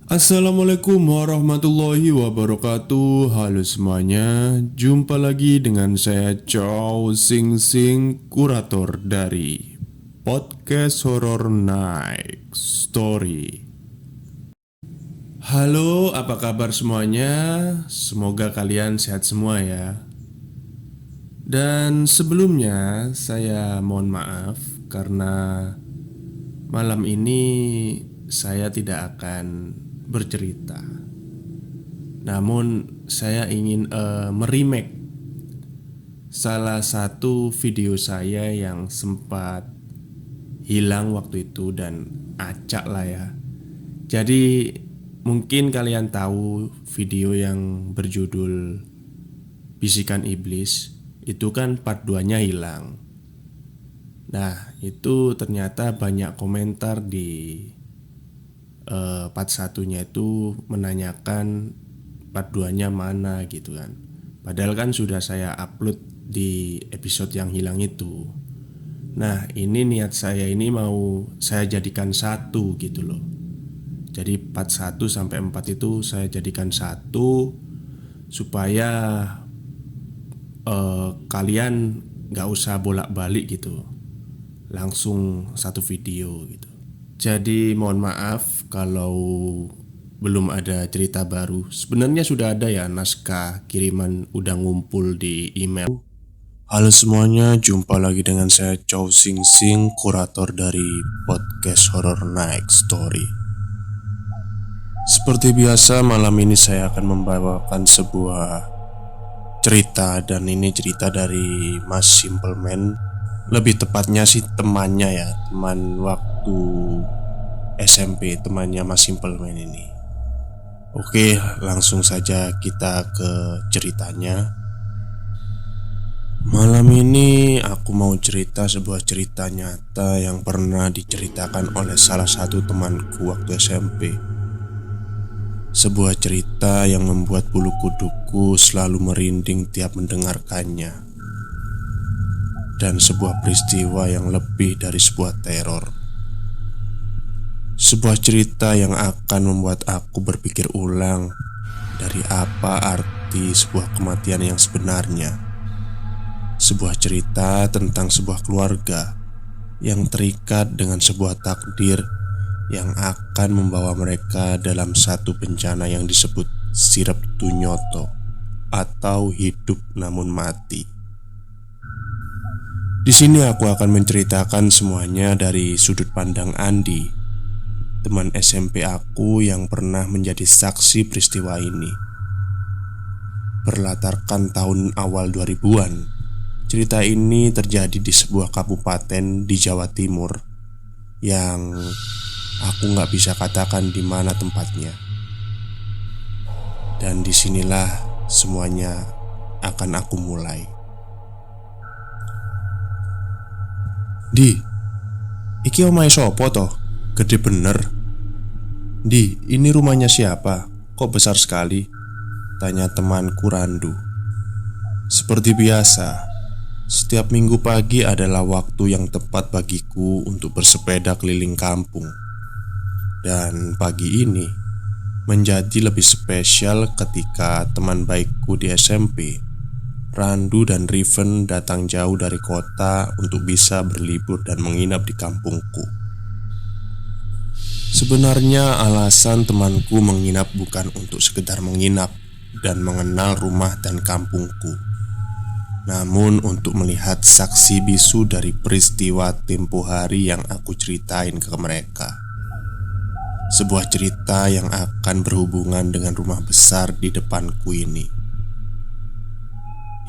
Assalamualaikum warahmatullahi wabarakatuh. Halo semuanya, jumpa lagi dengan saya Chow Sing Sing, kurator dari podcast Horror Night Story. Halo, apa kabar semuanya? Semoga kalian sehat semua ya. Dan sebelumnya saya mohon maaf karena malam ini saya tidak akan bercerita. Namun saya ingin meremake salah satu video saya yang sempat hilang waktu itu dan acak lah ya. Jadi mungkin kalian tahu video yang berjudul Bisikan Iblis itu kan part 2-nya hilang. Nah, itu ternyata banyak komentar di part 1-nya itu menanyakan part 2-nya mana gitu kan. Padahal kan sudah saya upload di episode yang hilang itu. Nah, ini niat saya ini mau saya jadikan satu gitu loh. Jadi part 1 sampai 4 itu saya jadikan satu supaya kalian gak usah bolak-balik gitu, langsung satu video gitu. Jadi mohon maaf kalau belum ada cerita baru. Sebenarnya sudah ada ya, naskah kiriman udah ngumpul di email. Halo semuanya, jumpa lagi dengan saya Chow Sing Sing, kurator dari podcast Horror Night Story. Seperti biasa, malam ini saya akan membawakan sebuah cerita, dan ini cerita dari Mas Simpleman. Lebih tepatnya sih temannya ya, teman waktu SMP, temannya Mas Simpleman ini. Oke, langsung saja kita ke ceritanya. Malam ini aku mau cerita sebuah cerita nyata yang pernah diceritakan oleh salah satu temanku waktu SMP. Sebuah cerita yang membuat bulu kuduku selalu merinding tiap mendengarkannya. Dan sebuah peristiwa yang lebih dari sebuah teror. Sebuah cerita yang akan membuat aku berpikir ulang dari apa arti sebuah kematian yang sebenarnya. Sebuah cerita tentang sebuah keluarga yang terikat dengan sebuah takdir yang akan membawa mereka dalam satu bencana yang disebut Sirep Tunyoto atau hidup namun mati. Di sini aku akan menceritakan semuanya dari sudut pandang Andi, teman SMP aku yang pernah menjadi saksi peristiwa ini. Berlatarkan tahun awal 2000-an, cerita ini terjadi di sebuah kabupaten di Jawa Timur yang aku nggak bisa katakan di mana tempatnya. Dan disinilah semuanya akan aku mulai. Di, iki omahe sopo toh? Gede bener. Di, ini rumahnya siapa? Kok besar sekali? Tanya temanku Randu. Seperti biasa, setiap minggu pagi adalah waktu yang tepat bagiku untuk bersepeda keliling kampung. Dan pagi ini menjadi lebih spesial ketika teman baikku di SMP, Randu dan Riven, datang jauh dari kota untuk bisa berlibur dan menginap di kampungku. Sebenarnya alasan temanku menginap bukan untuk sekedar menginap dan mengenal rumah dan kampungku, namun untuk melihat saksi bisu dari peristiwa tempo hari yang aku ceritain ke mereka. Sebuah cerita yang akan berhubungan dengan rumah besar di depanku ini.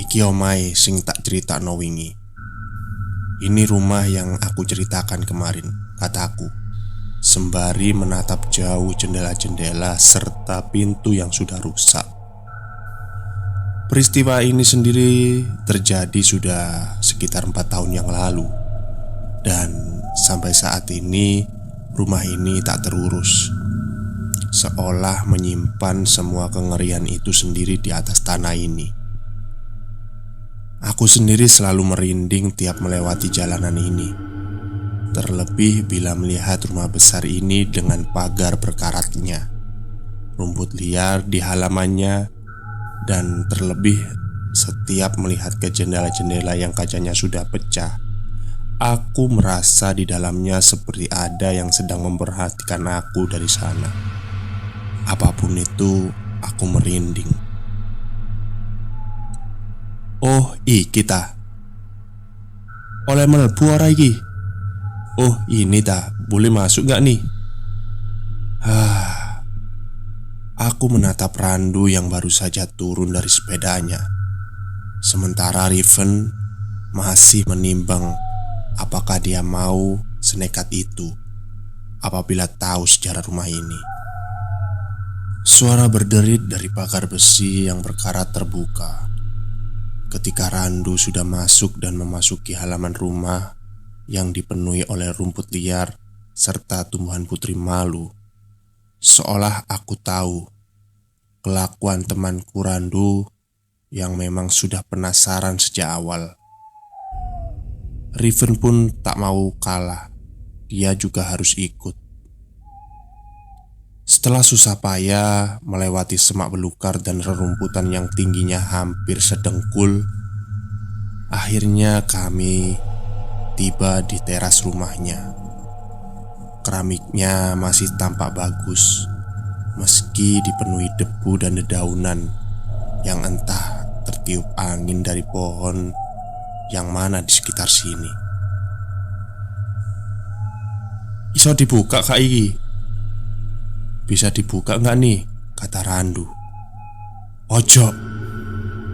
Iki omahe sing tak critakno wingi. Ini rumah yang aku ceritakan kemarin, kataku, sembari menatap jauh jendela-jendela serta pintu yang sudah rusak. Peristiwa ini sendiri terjadi sudah sekitar 4 tahun yang lalu. Dan sampai saat ini rumah ini tak terurus, seolah menyimpan semua kengerian itu sendiri di atas tanah ini. Aku sendiri selalu merinding tiap melewati jalanan ini, terlebih bila melihat rumah besar ini dengan pagar berkaratnya. rumput liar di halamannya, dan terlebih setiap melihat ke jendela-jendela yang kacanya sudah pecah, aku merasa di dalamnya seperti ada yang sedang memperhatikan aku dari sana. Apapun itu, aku merinding. Oh, iki ta. Oleh mlebu ora iki? Oh, ini ta. Boleh masuk gak nih? Aku menatap Randu yang baru saja turun dari sepedanya. Sementara Riven masih menimbang apakah dia mau senekat itu apabila tahu sejarah rumah ini. Suara berderit dari pagar besi yang berkarat terbuka ketika Randu sudah masuk dan memasuki halaman rumah yang dipenuhi oleh rumput liar serta tumbuhan putri malu. Seolah aku tahu kelakuan temanku Randu yang memang sudah penasaran sejak awal. Riven pun tak mau kalah. Dia juga harus ikut. Setelah susah payah melewati semak belukar dan rerumputan yang tingginya hampir sedengkul, akhirnya kami tiba di teras rumahnya. Keramiknya masih tampak bagus, meski dipenuhi debu dan dedaunan yang entah tertiup angin dari pohon yang mana di sekitar sini. Iso dibuka kak iki? Bisa dibuka nggak nih? Kata Randu. Ojo,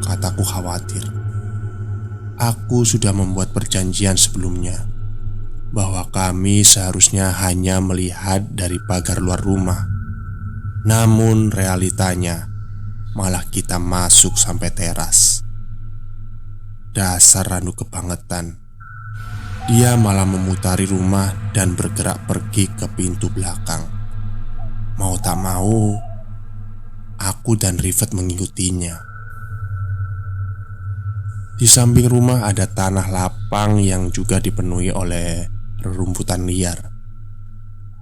kataku khawatir. Aku sudah membuat perjanjian sebelumnya bahwa kami seharusnya hanya melihat dari pagar luar rumah. Namun realitanya malah kita masuk sampai teras. Dasar Randu kebangetan. Dia malah memutari rumah dan bergerak pergi ke pintu belakang. Mau tak mau, aku dan Rivet mengikutinya. Di samping rumah ada tanah lapang yang juga dipenuhi oleh rerumputan liar.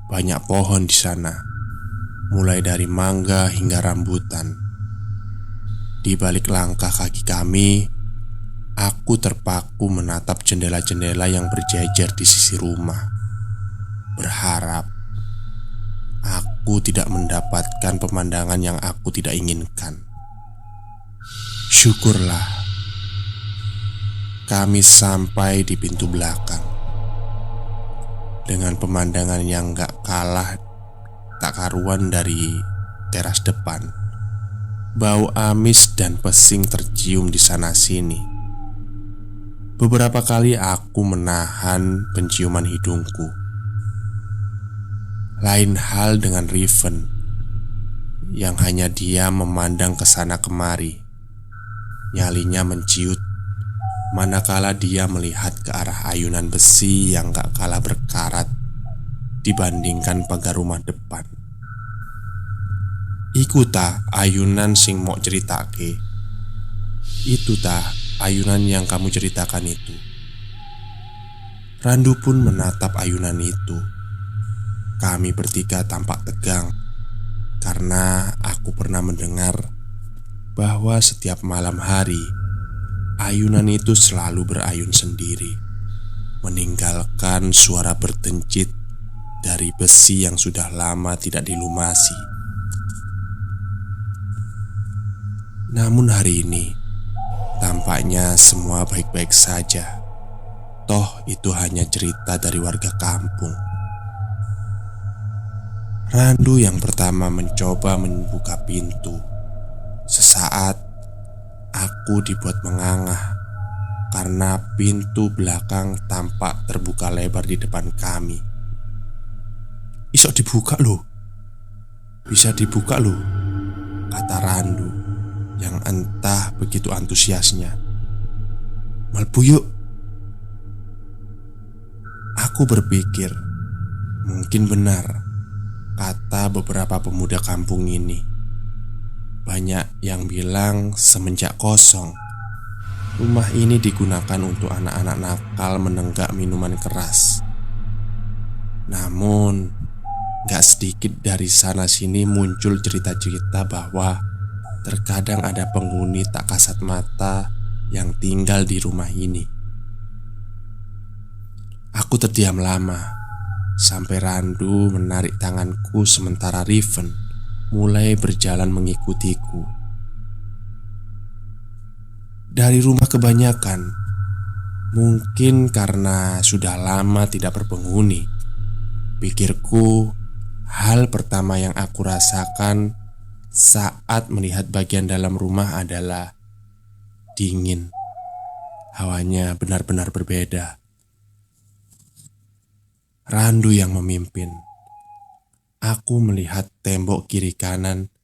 Banyak pohon di sana, mulai dari mangga hingga rambutan. Di balik langkah kaki kami, aku terpaku menatap jendela-jendela yang berjejer di sisi rumah, berharap aku tidak mendapatkan pemandangan yang aku tidak inginkan. Syukurlah kami sampai di pintu belakang dengan pemandangan yang gak kalah tak karuan dari teras depan. Bau amis dan pesing tercium di sana-sini. Beberapa kali aku menahan penciuman hidungku. Lain hal dengan Riven, yang hanya dia memandang ke sana kemari. Nyalinya menciut manakala dia melihat ke arah ayunan besi yang gak kalah berkarat dibandingkan pagar rumah depan. Iku ta ayunan sing mok ceritake. Itu ta ayunan yang kamu ceritakan itu. Randu pun menatap ayunan itu. Kami bertiga tampak tegang karena aku pernah mendengar bahwa setiap malam hari ayunan itu selalu berayun sendiri, meninggalkan suara berdencit dari besi yang sudah lama tidak dilumasi. Namun hari ini tampaknya semua baik-baik saja. Toh itu hanya cerita dari warga kampung. Randu yang pertama mencoba membuka pintu. Sesaat aku dibuat mengangah karena pintu belakang tampak terbuka lebar di depan kami. Isok dibuka loh. Bisa dibuka loh, kata Randu yang entah begitu antusiasnya. Mlebu yuk. Aku berpikir mungkin benar kata beberapa pemuda kampung ini. Banyak yang bilang semenjak kosong, rumah ini digunakan untuk anak-anak nakal menenggak minuman keras. Namun gak sedikit dari sana sini muncul cerita-cerita bahwa terkadang ada penghuni tak kasat mata yang tinggal di rumah ini. Aku terdiam lama sampai Randu menarik tanganku sementara Riven mulai berjalan mengikutiku. Dari rumah kebanyakan, mungkin karena sudah lama tidak berpenghuni, pikirku hal pertama yang aku rasakan saat melihat bagian dalam rumah adalah dingin. Hawanya benar-benar berbeda. Randu yang memimpin. Aku melihat tembok kiri kanan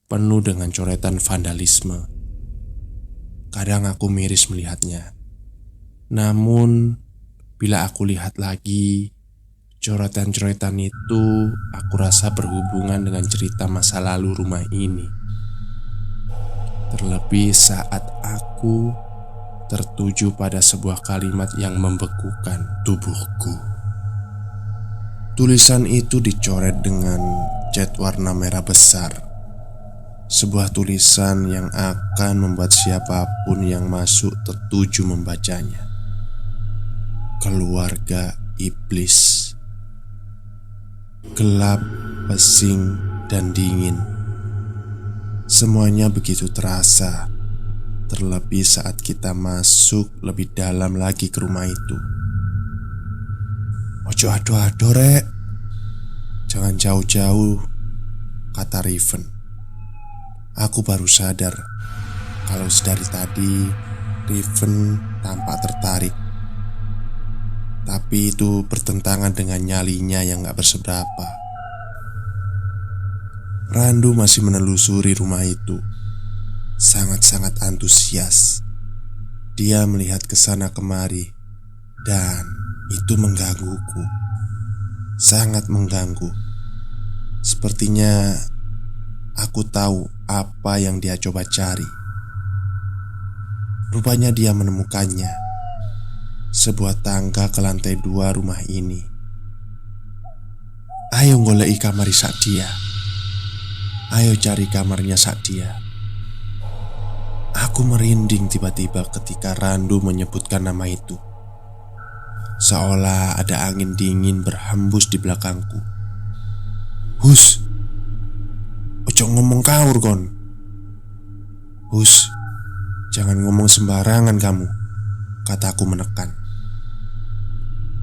penuh dengan coretan vandalisme. Kadang aku miris melihatnya. Namun, bila aku lihat lagi, coretan-coretan itu aku rasa berhubungan dengan cerita masa lalu rumah ini. Terlebih saat aku tertuju pada sebuah kalimat yang membekukan tubuhku. Tulisan itu dicoret dengan cat warna merah besar. Sebuah tulisan yang akan membuat siapapun yang masuk tertuju membacanya. Keluarga iblis. Gelap, pesing, dan dingin. Semuanya begitu terasa. Terlebih saat kita masuk lebih dalam lagi ke rumah itu. "Ojo ado-ado rek, jangan jauh-jauh," kata Riven. Aku baru sadar kalau sedari tadi Riven tampak tertarik. Tapi itu bertentangan dengan nyalinya yang gak berseberapa. Randu masih menelusuri rumah itu, sangat-sangat antusias. Dia melihat ke sana kemari, dan itu menggangguku. Sangat mengganggu. Sepertinya aku tahu apa yang dia coba cari. Rupanya dia menemukannya. Sebuah tangga ke lantai 2 rumah ini. Ayo ngoleki kamar Sakdia. Ayo cari kamarnya Sakdia. Aku merinding tiba-tiba ketika Randu menyebutkan nama itu. Seolah ada angin dingin berhembus di belakangku. "Hus, ojo ngomong kaur kon. Hus, jangan ngomong sembarangan kamu," kataku menekan.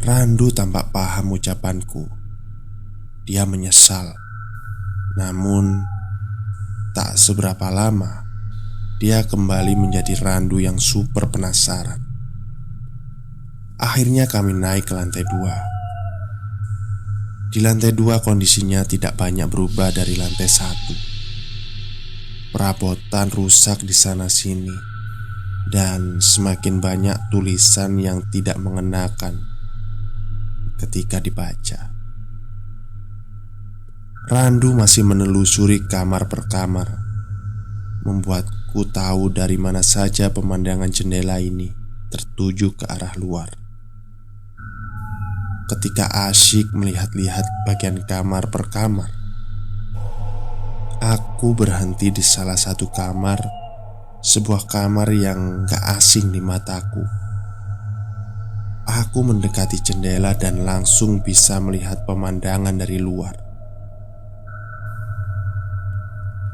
Randu tampak paham ucapanku. Dia menyesal. Namun tak seberapa lama dia kembali menjadi Randu yang super penasaran. Akhirnya kami naik ke lantai 2. Di lantai 2 kondisinya tidak banyak berubah dari lantai 1. Perabotan rusak di sana sini, dan semakin banyak tulisan yang tidak mengenakan ketika dibaca. Randu masih menelusuri kamar per kamar, membuatku tahu dari mana saja pemandangan jendela ini tertuju ke arah luar. Ketika asyik melihat-lihat bagian kamar per kamar, aku berhenti di salah satu kamar, sebuah kamar yang gak asing di mataku. Aku mendekati jendela dan langsung bisa melihat pemandangan dari luar.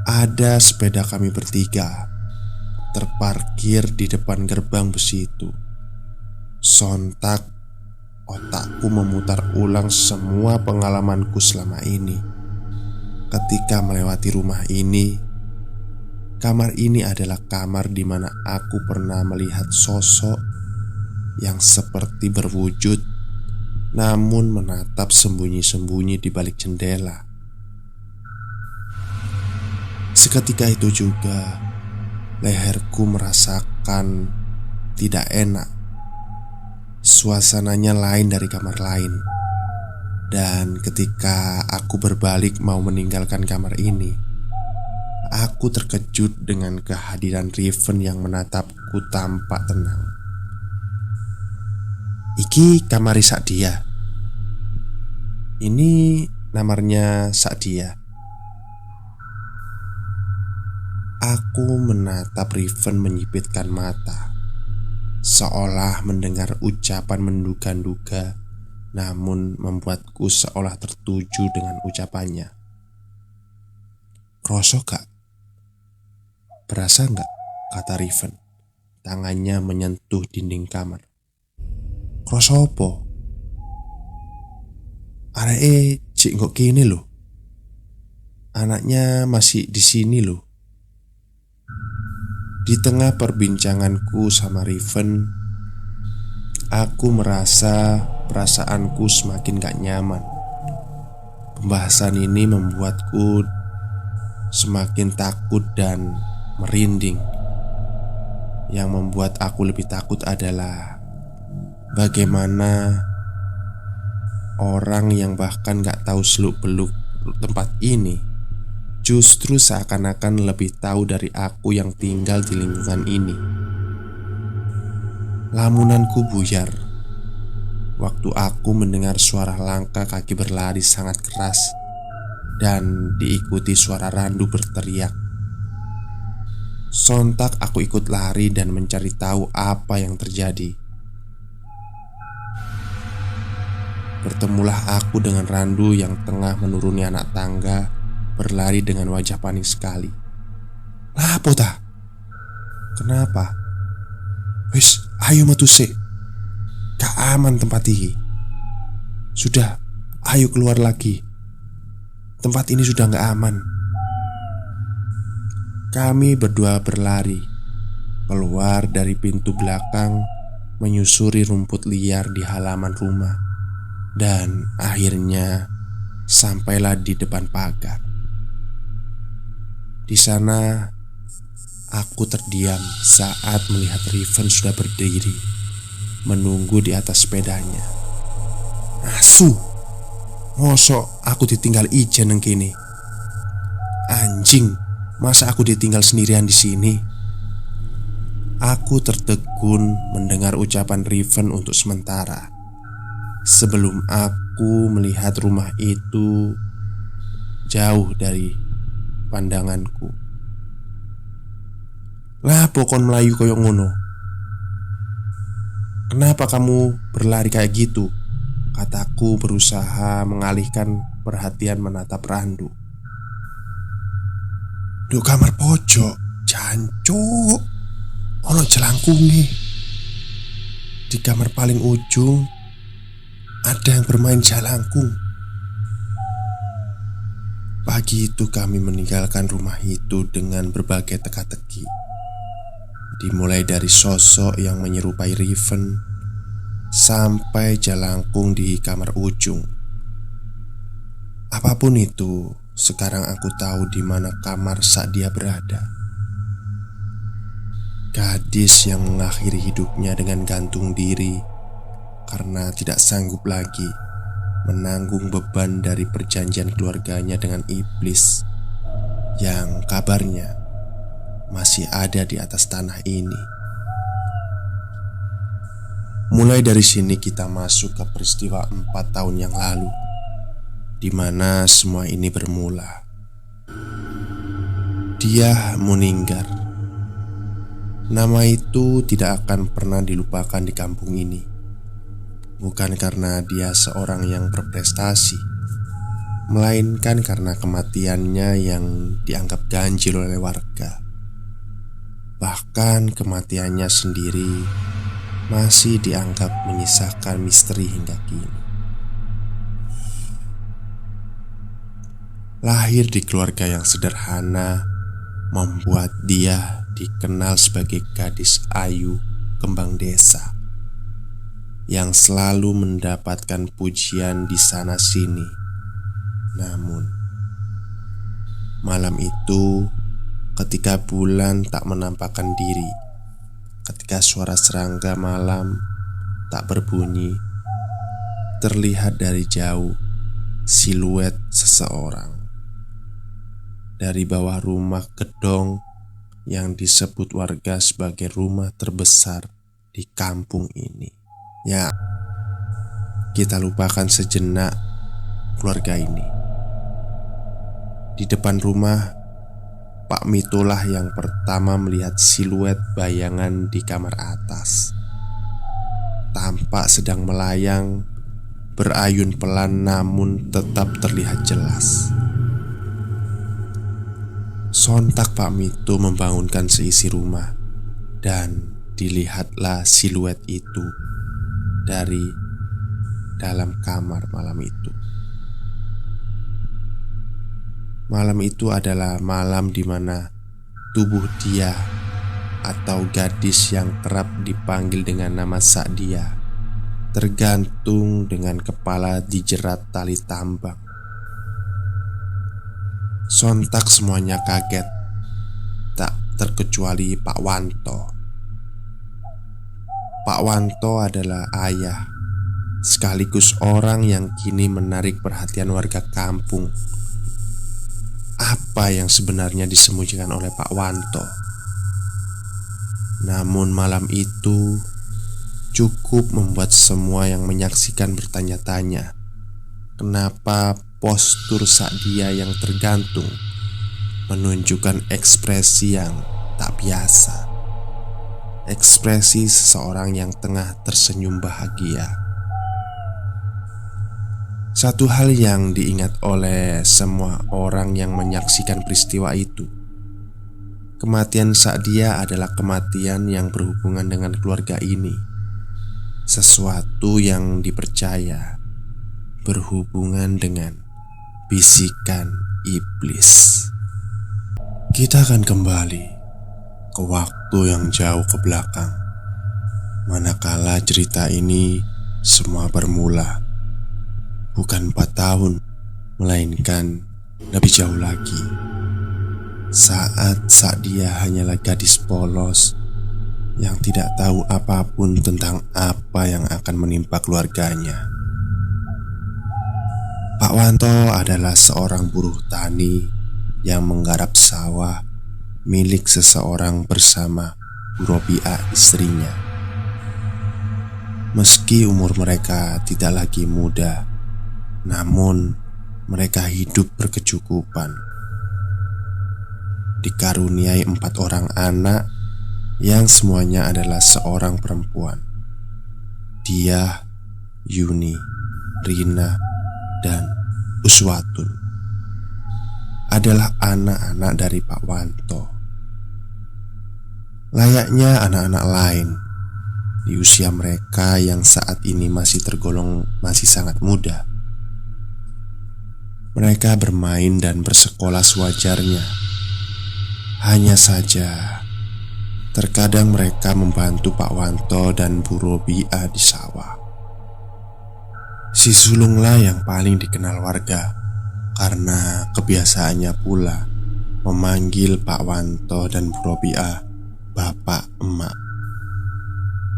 Ada sepeda kami bertiga terparkir di depan gerbang besi itu. Sontak otakku memutar ulang semua pengalamanku selama ini. Ketika melewati rumah ini, kamar ini adalah kamar di mana aku pernah melihat sosok yang seperti berwujud, namun menatap sembunyi-sembunyi di balik jendela. Seketika itu juga leherku merasakan tidak enak. Suasananya lain dari kamar lain. Dan ketika aku berbalik mau meninggalkan kamar ini, aku terkejut dengan kehadiran Riven yang menatapku tampak tenang. "Iki kamar Sakdia. Ini Namanya Sa'dia. Aku menatap Riven menyipitkan mata, seolah mendengar ucapan menduga-duga, namun membuatku seolah tertuju dengan ucapannya. "Kroso gak? Berasa gak?" kata Riven. Tangannya menyentuh dinding kamar. "Kroso apa? Areke cik kok kene lho. Anaknya masih di sini loh." Di tengah perbincanganku sama Riven, aku merasa perasaanku semakin gak nyaman. Pembahasan ini membuatku semakin takut dan merinding. Yang membuat aku lebih takut adalah bagaimana orang yang bahkan gak tahu seluk-beluk tempat ini justru seakan-akan lebih tahu dari aku yang tinggal di lingkungan ini. Lamunanku buyar waktu aku mendengar suara langkah kaki berlari sangat keras dan diikuti suara randu berteriak. Sontak aku ikut lari dan mencari tahu apa yang terjadi. Bertemulah aku dengan Randu yang tengah menuruni anak tangga, berlari dengan wajah panik sekali. "Lapo ta? Kenapa? Wis, ayo metu sik. Gak aman tempat ini. Sudah, ayo keluar lagi. Tempat ini sudah gak aman." Kami berdua berlari keluar dari pintu belakang, menyusuri rumput liar di halaman rumah, dan akhirnya sampailah di depan pagar. Di sana aku terdiam saat melihat Riven sudah berdiri menunggu di atas sepedanya. "Asu, mosok aku ditinggal ijen nang kene. Anjing, masa aku ditinggal sendirian di sini?" Aku tertegun mendengar ucapan Riven untuk sementara, sebelum aku melihat rumah itu jauh dari pandanganku. "Lah pokon melayu koyo ngono. Kenapa kamu berlari kayak gitu?" kataku berusaha mengalihkan perhatian menatap Randu. "Duk kamar pojok, jancuk. Ono jelangkunge. Di kamar paling ujung ada yang bermain jalangkung." Pagi itu kami meninggalkan rumah itu dengan berbagai teka-teki. Dimulai dari sosok yang menyerupai Riven sampai jalangkung di kamar ujung. Apapun itu, sekarang aku tahu di mana kamar Sa'dia berada. Gadis yang mengakhiri hidupnya dengan gantung diri karena tidak sanggup lagi menanggung beban dari perjanjian keluarganya dengan iblis yang kabarnya masih ada di atas tanah ini. Mulai dari sini kita masuk ke peristiwa 4 tahun yang lalu, di mana semua ini bermula. Dia Muninggar. Nama itu tidak akan pernah dilupakan di kampung ini. Bukan karena dia seorang yang berprestasi, melainkan karena kematiannya yang dianggap ganjil oleh warga. Bahkan kematiannya sendiri masih dianggap menyisakan misteri hingga kini. Lahir di keluarga yang sederhana membuat dia dikenal sebagai gadis ayu kembang desa yang selalu mendapatkan pujian di sana-sini. Namun, malam itu, ketika bulan tak menampakkan diri, ketika suara serangga malam tak berbunyi, terlihat dari jauh siluet seseorang dari bawah rumah gedong yang disebut warga sebagai rumah terbesar di kampung ini. Ya, kita lupakan sejenak keluarga ini. Di depan rumah, Pak Mitulah yang pertama melihat siluet bayangan di kamar atas. Tampak sedang melayang, berayun pelan namun tetap terlihat jelas. Sontak Pak Mitu membangunkan seisi rumah, dan dilihatlah siluet itu dari dalam kamar malam itu. Malam itu adalah malam di mana tubuh dia atau gadis yang kerap dipanggil dengan nama Sa'dia tergantung dengan kepala dijerat tali tambang. Sontak semuanya kaget, tak terkecuali Pak Wanto. Pak Wanto adalah ayah sekaligus orang yang kini menarik perhatian warga kampung. Apa yang sebenarnya disembunyikan oleh Pak Wanto? Namun malam itu cukup membuat semua yang menyaksikan bertanya-tanya, kenapa postur Sa'dia yang tergantung menunjukkan ekspresi yang tak biasa. Ekspresi seseorang yang tengah tersenyum bahagia. Satu hal yang diingat oleh semua orang yang menyaksikan peristiwa itu, kematian Sa'dia adalah kematian yang berhubungan dengan keluarga ini. Sesuatu yang dipercaya berhubungan dengan bisikan iblis. Kita akan kembali ke waktu yang jauh ke belakang, manakala cerita ini semua bermula. Bukan 4 tahun, melainkan lebih jauh lagi. Saat Sa'dia hanyalah gadis polos yang tidak tahu apapun tentang apa yang akan menimpa keluarganya. Pak Wanto adalah seorang buruh tani yang menggarap sawah milik seseorang bersama Bu Robiah, istrinya. Meski umur mereka tidak lagi muda, namun mereka hidup berkecukupan. Dikaruniai 4 orang anak yang semuanya adalah seorang perempuan. Dia, Yuni, Rina, dan Uswatun adalah anak-anak dari Pak Wanto. Layaknya anak-anak lain di usia mereka yang saat ini masih tergolong masih sangat muda, mereka bermain dan bersekolah sewajarnya. Hanya saja, terkadang mereka membantu Pak Wanto dan Bu Robiah di sawah. Si sulunglah yang paling dikenal warga, karena kebiasaannya pula memanggil Pak Wanto dan Bu Robiah Bapak Emak.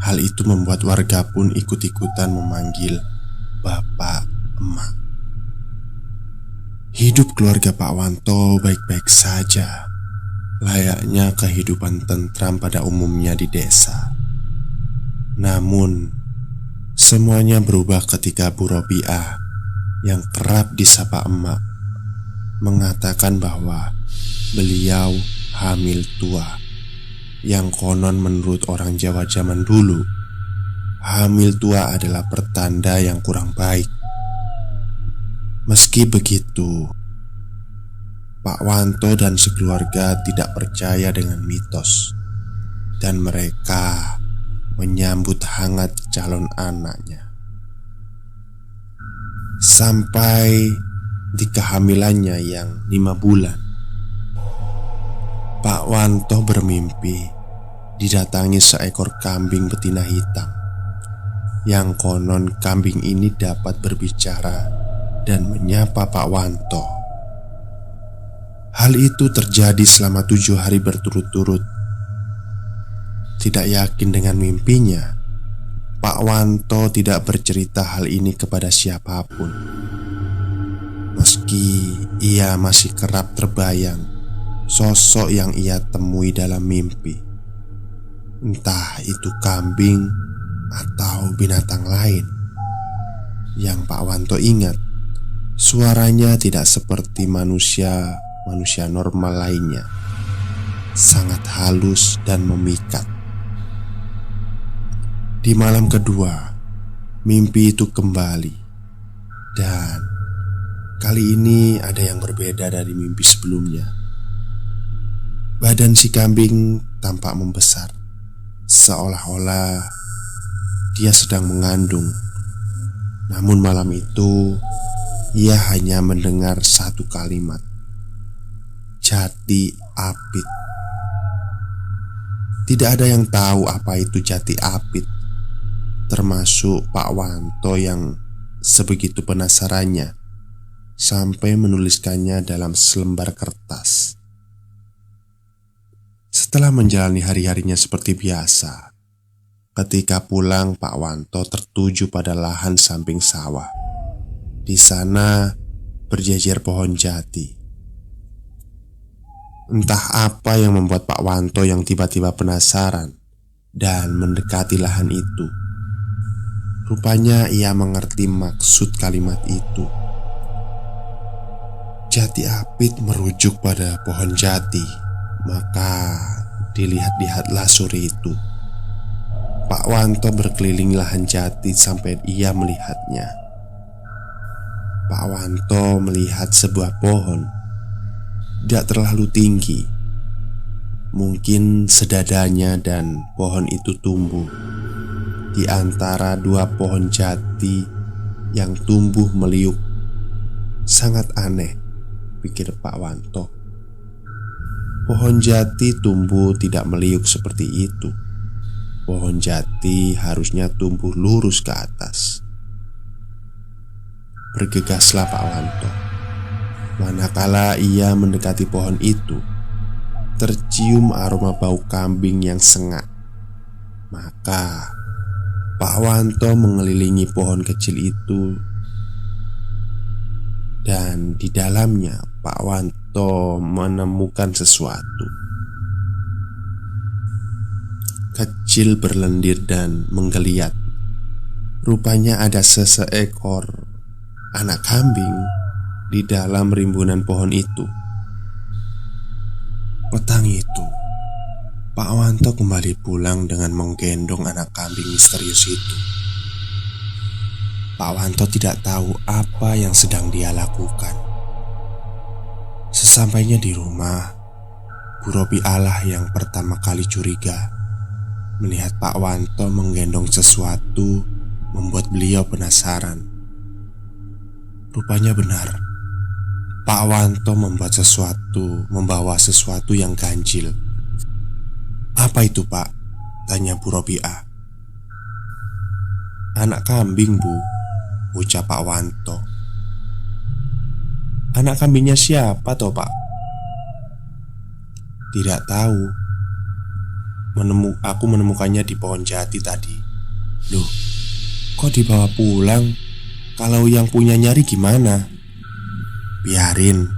Hal itu membuat warga pun ikut-ikutan memanggil Bapak Emak. Hidup keluarga Pak Wanto baik-baik saja, layaknya kehidupan tentram pada umumnya di desa. Namun, semuanya berubah ketika Bu Robiah yang kerap disapa Emak mengatakan bahwa beliau hamil tua. Yang konon menurut orang Jawa zaman dulu, hamil tua adalah pertanda yang kurang baik. Meski begitu, Pak Wanto dan sekeluarga tidak percaya dengan mitos, dan mereka menyambut hangat calon anaknya. Sampai di kehamilannya yang 5 bulan, Pak Wanto bermimpi didatangi seekor kambing betina hitam, yang konon kambing ini dapat berbicara dan menyapa Pak Wanto. Hal itu terjadi selama 7 hari berturut-turut. Tidak yakin dengan mimpinya, Pak Wanto tidak bercerita hal ini kepada siapapun. Meski ia masih kerap terbayang sosok yang ia temui dalam mimpi, entah itu kambing atau binatang lain. Yang Pak Wanto ingat, suaranya tidak seperti manusia manusia normal lainnya, sangat halus dan memikat. Di malam kedua, mimpi itu kembali, dan kali ini ada yang berbeda dari mimpi sebelumnya. Badan si kambing tampak membesar, seolah-olah dia sedang mengandung. Namun malam itu ia hanya mendengar satu kalimat, Jati Apit. Tidak ada yang tahu apa itu Jati Apit, termasuk Pak Wanto yang sebegitu penasarannya sampai menuliskannya dalam selembar kertas. Setelah menjalani hari-harinya seperti biasa, ketika pulang Pak Wanto tertuju pada lahan samping sawah. Di sana berjejer pohon jati. Entah apa yang membuat Pak Wanto yang tiba-tiba penasaran dan mendekati lahan itu. Rupanya ia mengerti maksud kalimat itu. Jati Apit merujuk pada pohon jati. Maka dilihat-lihatlah sore itu. Pak Wanto berkeliling lahan jati sampai ia melihatnya. Pak Wanto melihat sebuah pohon tidak terlalu tinggi, mungkin sedadanya, dan pohon itu tumbuh di antara dua pohon jati yang tumbuh meliuk. Sangat aneh, pikir Pak Wanto. Pohon jati tumbuh tidak meliuk seperti itu. Pohon jati harusnya tumbuh lurus ke atas. Bergegaslah Pak Wanto. Manakala ia mendekati pohon itu, tercium aroma bau kambing yang sengat. Maka Pak Wanto mengelilingi pohon kecil itu, dan di dalamnya Pak Wanto menemukan sesuatu kecil, berlendir dan menggeliat. Rupanya ada seekor anak kambing di dalam rimbunan pohon itu. Petang itu, Pak Wanto kembali pulang dengan menggendong anak kambing misterius itu. Pak Wanto tidak tahu apa yang sedang dia lakukan. Sesampainya di rumah, Bu Robi Allah yang pertama kali curiga melihat Pak Wanto menggendong sesuatu membuat beliau penasaran. Rupanya benar, Pak Wanto membawa sesuatu yang ganjil. Apa itu, Pak? Tanya Bu Robiah. Anak kambing, Bu, ucap Pak Wanto. Anak kambingnya siapa toh, Pak? Tidak tahu. Aku menemukannya di pohon jati tadi. Loh, kok dibawa pulang? Kalau yang punya nyari gimana? Biarin,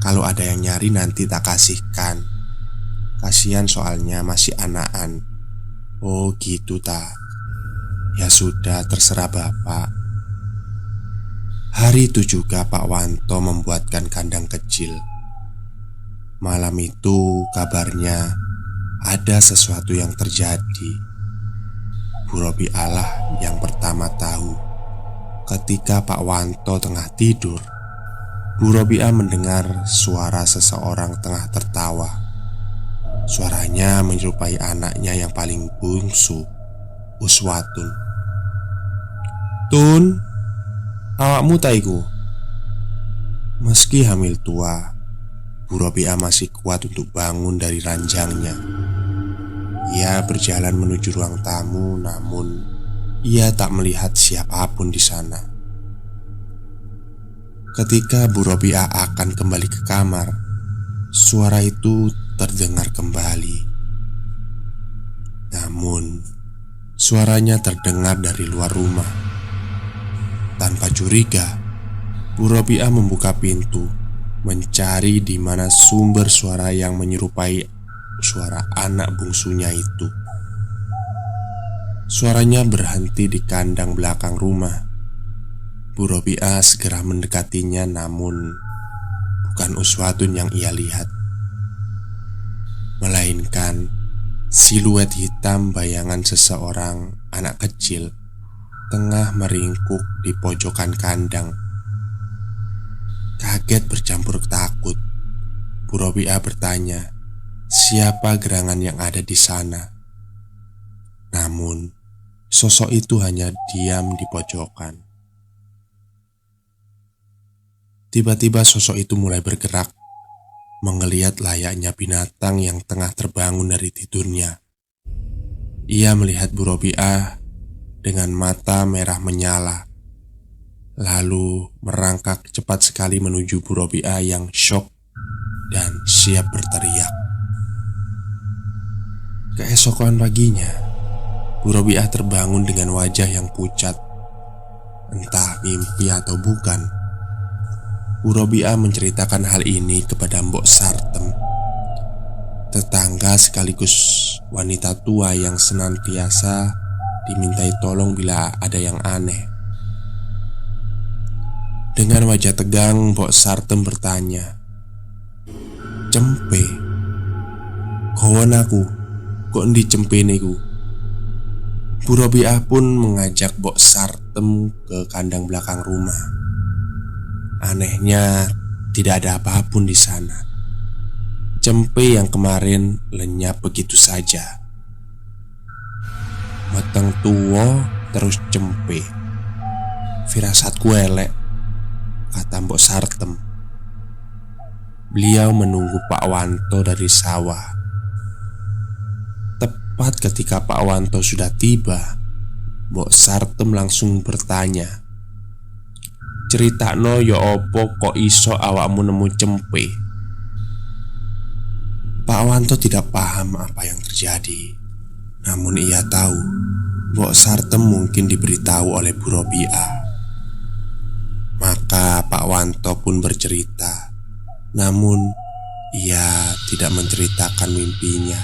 kalau ada yang nyari nanti tak kasihkan. Kasihan soalnya masih anakan. Oh gitu ta. Ya sudah, terserah Bapak. Hari itu juga Pak Wanto membuatkan kandang kecil. Malam itu kabarnya ada sesuatu yang terjadi. Bu Robi Allah yang pertama tahu. Ketika Pak Wanto tengah tidur, Bu Robiah mendengar suara seseorang tengah tertawa. Suaranya menyerupai anaknya yang paling bungsu, Uswatun. Tun, awakmu taiku. Meski hamil tua, Bu Robiah masih kuat untuk bangun dari ranjangnya. Ia berjalan menuju ruang tamu, namun ia tak melihat siapapun di sana. Ketika Bu Robiah akan kembali ke kamar, suara itu terdengar kembali. Namun, suaranya terdengar dari luar rumah. Tanpa curiga, Bu Robiah membuka pintu, mencari di mana sumber suara yang menyerupai suara anak bungsunya itu. Suaranya berhenti di kandang belakang rumah. Bu Robiah segera mendekatinya, namun bukan uswatun yang ia lihat, melainkan siluet hitam bayangan seseorang anak kecil tengah meringkuk di pojokan kandang. Kaget bercampur takut, Bu Robiah bertanya, siapa gerangan yang ada di sana? Namun, sosok itu hanya diam di pojokan. Tiba-tiba sosok itu mulai bergerak, menggeliat layaknya binatang yang tengah terbangun dari tidurnya. Ia melihat Bu Robiah dengan mata merah menyala, lalu merangkak cepat sekali menuju Bu Robiah yang syok dan siap berteriak. Keesokan paginya, Bu Robiah terbangun dengan wajah yang pucat. Entah mimpi atau bukan, Bu Robiah menceritakan hal ini kepada Mbok Sartem, tetangga sekaligus wanita tua yang senantiasa dimintai tolong bila ada yang aneh. Dengan wajah tegang, Mbok Sartem bertanya, "Cempe? Kawan aku, kok ndi cempe niku?" Bu Robiah pun mengajak Mbok Sartem ke kandang belakang rumah. Anehnya, tidak ada apapun di sana. Cempe yang kemarin lenyap begitu saja. Meteng tuwo terus cempe. Firasatku elek, kata Mbok Sartem. Beliau menunggu Pak Wanto dari sawah. Tepat ketika Pak Wanto sudah tiba, Mbok Sartem langsung bertanya, "Critakno ya opo kok iso awakmu nemu cempe?" Pak Wanto tidak paham apa yang terjadi. Namun ia tahu Mbok Sartem mungkin diberitahu oleh Bu Robiah. Maka Pak Wanto pun bercerita. Namun ia tidak menceritakan mimpinya.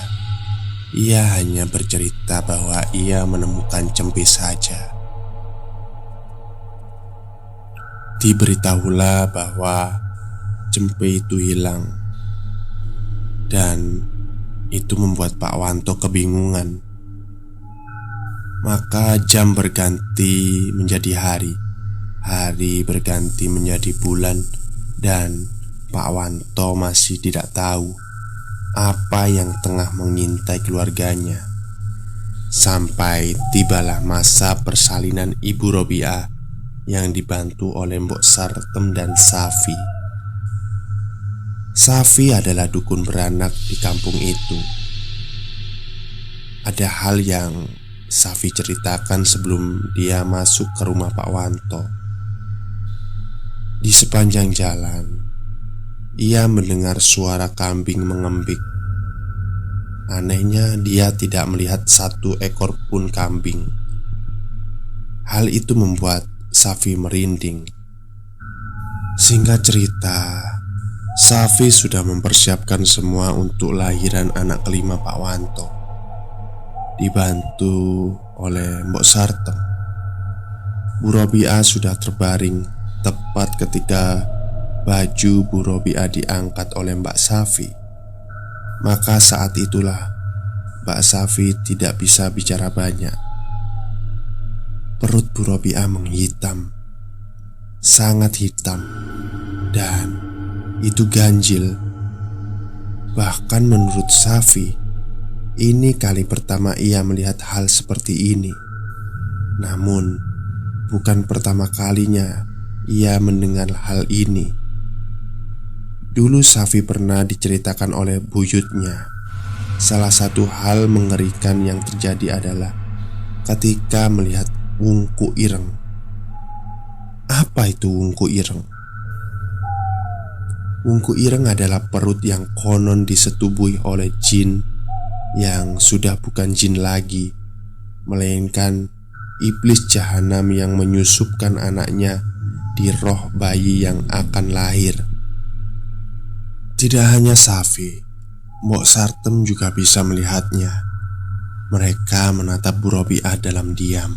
Ia hanya bercerita bahwa ia menemukan cempe saja. Diberitahulah bahwa cempe itu hilang, dan itu membuat Pak Wanto kebingungan. Maka jam berganti menjadi hari, hari berganti menjadi bulan, dan Pak Wanto masih tidak tahu apa yang tengah mengintai keluarganya. Sampai tibalah masa persalinan Ibu Robiah yang dibantu oleh Mbok Sartem dan Safi. Safi adalah dukun beranak di kampung itu. Ada hal yang Safi ceritakan sebelum dia masuk ke rumah Pak Wanto. Di sepanjang jalan, ia mendengar suara kambing mengembik. Anehnya, dia tidak melihat satu ekor pun kambing. Hal itu membuat Safi merinding. Singkat cerita, Safi sudah mempersiapkan semua untuk lahiran anak kelima Pak Wanto, dibantu oleh Mbok Sartem. Bu Robiah sudah terbaring tepat ketika baju Bu Robiah diangkat oleh Mbak Safi. Maka saat itulah Mbak Safi tidak bisa bicara banyak. Perut Bu Robiah menghitam, sangat hitam, dan itu ganjil. Bahkan menurut Safi, ini kali pertama ia melihat hal seperti ini. Namun, bukan pertama kalinya ia mendengar hal ini. Dulu Safi pernah diceritakan oleh buyutnya. Salah satu hal mengerikan yang terjadi adalah ketika melihat wungku ireng. Apa itu wungku ireng? Wungku ireng adalah perut yang konon disetubuhi oleh jin yang sudah bukan jin lagi, melainkan iblis jahanam yang menyusupkan anaknya di roh bayi yang akan lahir. Tidak hanya Safi, Mbok Sartem juga bisa melihatnya. Mereka menatap Bu Robiah dalam diam.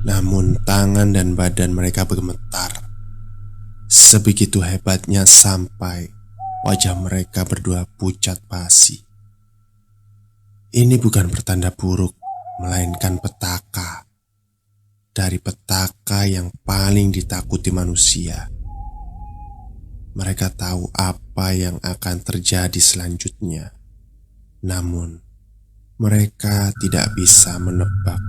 Namun tangan dan badan mereka bergemetar. Sebegitu hebatnya sampai wajah mereka berdua pucat pasi. Ini bukan pertanda buruk, melainkan petaka dari petaka yang paling ditakuti manusia. Mereka tahu apa yang akan terjadi selanjutnya, namun mereka tidak bisa menebak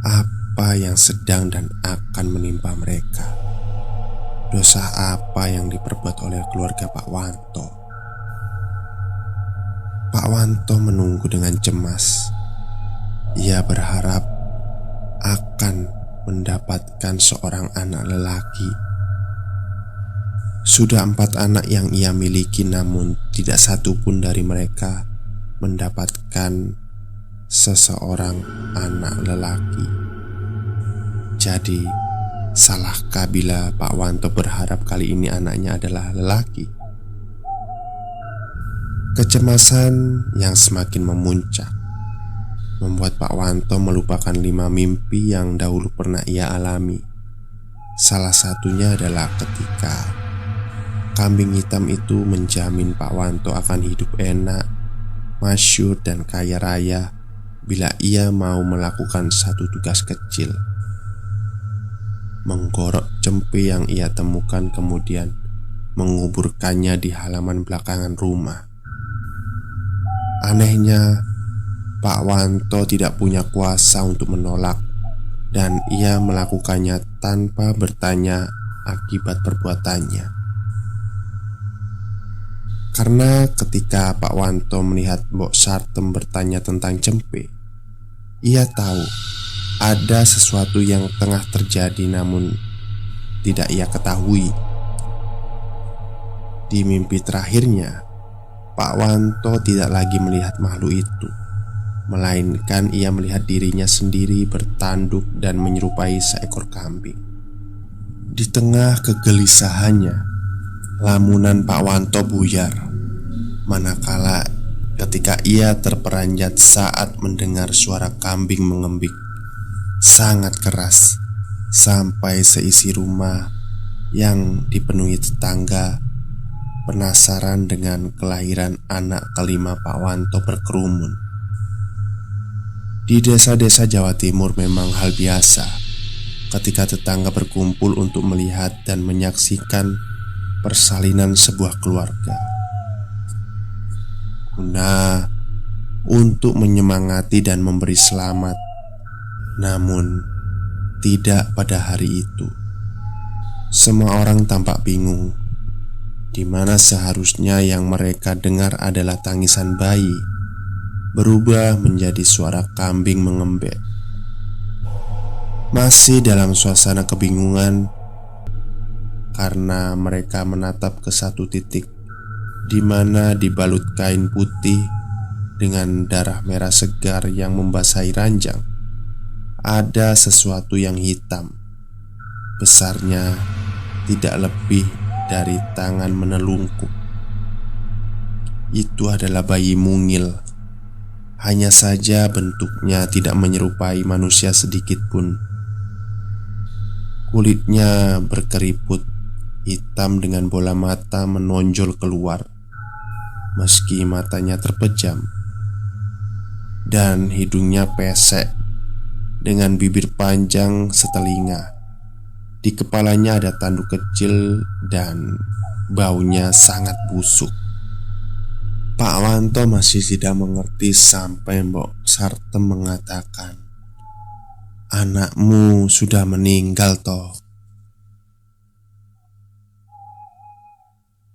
apa yang sedang dan akan menimpa mereka. Dosa apa yang diperbuat oleh keluarga Pak Wanto? Pak Wanto menunggu dengan cemas. Ia berharap akan mendapatkan seorang anak lelaki. Sudah 4 anak yang ia miliki, namun tidak satu pun dari mereka mendapatkan seseorang anak lelaki. Jadi, salahkah bila Pak Wanto berharap kali ini anaknya adalah lelaki? Kecemasan yang semakin memuncak membuat Pak Wanto melupakan 5 mimpi yang dahulu pernah ia alami. Salah satunya adalah ketika kambing hitam itu menjamin Pak Wanto akan hidup enak, masyhur dan kaya raya bila ia mau melakukan satu tugas kecil: menggorok cempe yang ia temukan, kemudian menguburkannya di halaman belakangan rumah. Anehnya, Pak Wanto tidak punya kuasa untuk menolak, dan ia melakukannya tanpa bertanya akibat perbuatannya. Karena ketika Pak Wanto melihat Mbok Sartem bertanya tentang cempe, ia tahu ada sesuatu yang tengah terjadi, namun tidak ia ketahui. Di mimpi terakhirnya, Pak Wanto tidak lagi melihat makhluk itu, melainkan ia melihat dirinya sendiri bertanduk dan menyerupai seekor kambing. Di tengah kegelisahannya, lamunan Pak Wanto buyar, manakala ketika ia terperanjat saat mendengar suara kambing mengembik sangat keras, sampai seisi rumah yang dipenuhi tetangga penasaran dengan kelahiran anak kelima Pak Wanto berkerumun. Di desa-desa Jawa Timur memang hal biasa ketika tetangga berkumpul untuk melihat dan menyaksikan persalinan sebuah keluarga, guna untuk menyemangati dan memberi selamat. Namun tidak pada hari itu. Semua orang tampak bingung, di mana seharusnya yang mereka dengar adalah tangisan bayi berubah menjadi suara kambing mengembek. Masih dalam suasana kebingungan karena mereka menatap ke satu titik di mana dibalut kain putih dengan darah merah segar yang membasahi ranjang, ada sesuatu yang hitam. Besarnya tidak lebih dari tangan menelungkup. Itu adalah bayi mungil. Hanya saja bentuknya tidak menyerupai manusia sedikit pun. Kulitnya berkeriput hitam dengan bola mata menonjol keluar, meski matanya terpejam, dan hidungnya pesek dengan bibir panjang setelinga. Di kepalanya ada tanduk kecil dan baunya sangat busuk. Pak Wanto masih tidak mengerti sampai Mbok Sartem mengatakan, "Anakmu sudah meninggal toh."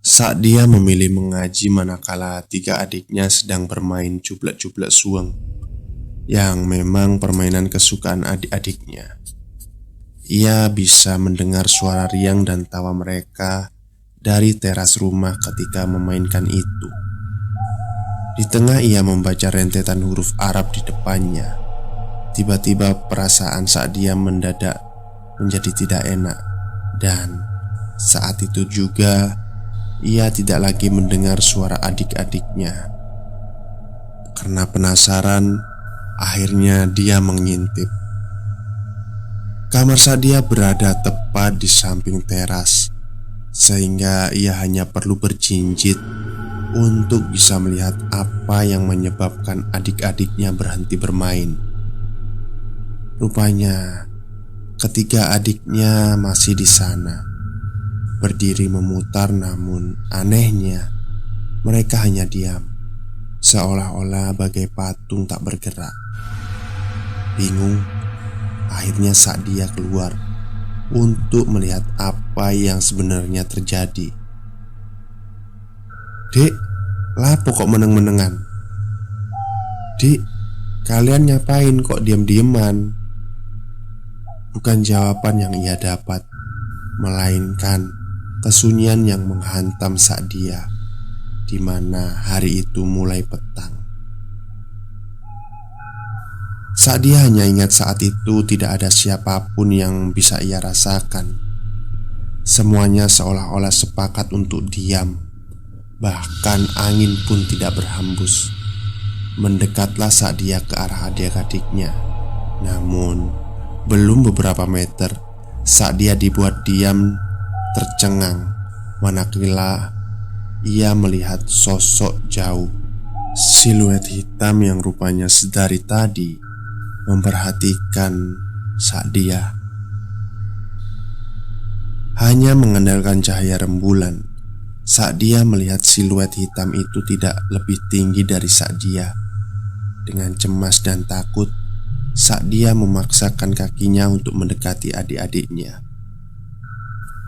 Saat dia memilih mengaji manakala 3 adiknya sedang bermain cublak-cublak sueng, yang memang permainan kesukaan adik-adiknya, ia bisa mendengar suara riang dan tawa mereka dari teras rumah ketika memainkan itu. Di tengah ia membaca rentetan huruf Arab di depannya, tiba-tiba perasaan saat dia mendadak menjadi tidak enak. Dan saat itu juga ia tidak lagi mendengar suara adik-adiknya. Karena penasaran, akhirnya dia mengintip. Kamar Sadia berada tepat di samping teras, sehingga ia hanya perlu berjinjit untuk bisa melihat apa yang menyebabkan adik-adiknya berhenti bermain. Rupanya, ketiga adiknya masih di sana, berdiri memutar, namun anehnya mereka hanya diam, seolah-olah bagai patung tak bergerak. Bingung, akhirnya Sa'dia keluar untuk melihat apa yang sebenarnya terjadi. "Dek, lapo kok meneng-menengan? Dik, kalian ngapain kok diam-diaman?" Bukan jawaban yang ia dapat, melainkan kesunyian yang menghantam Sa'dia, di mana hari itu mulai petang. Sa'dia hanya ingat saat itu tidak ada siapapun yang bisa ia rasakan. Semuanya seolah-olah sepakat untuk diam. Bahkan angin pun tidak berhembus. Mendekatlah Sa'dia ke arah adik-adiknya. Namun belum beberapa meter, Sa'dia dibuat diam, tercengang, manakala ia melihat sosok jauh, siluet hitam yang rupanya sedari tadi memperhatikan Sa'dia. Hanya mengandalkan cahaya rembulan, Sa'dia melihat siluet hitam itu tidak lebih tinggi dari Sa'dia. Dengan cemas dan takut, Sa'dia memaksakan kakinya untuk mendekati adik-adiknya,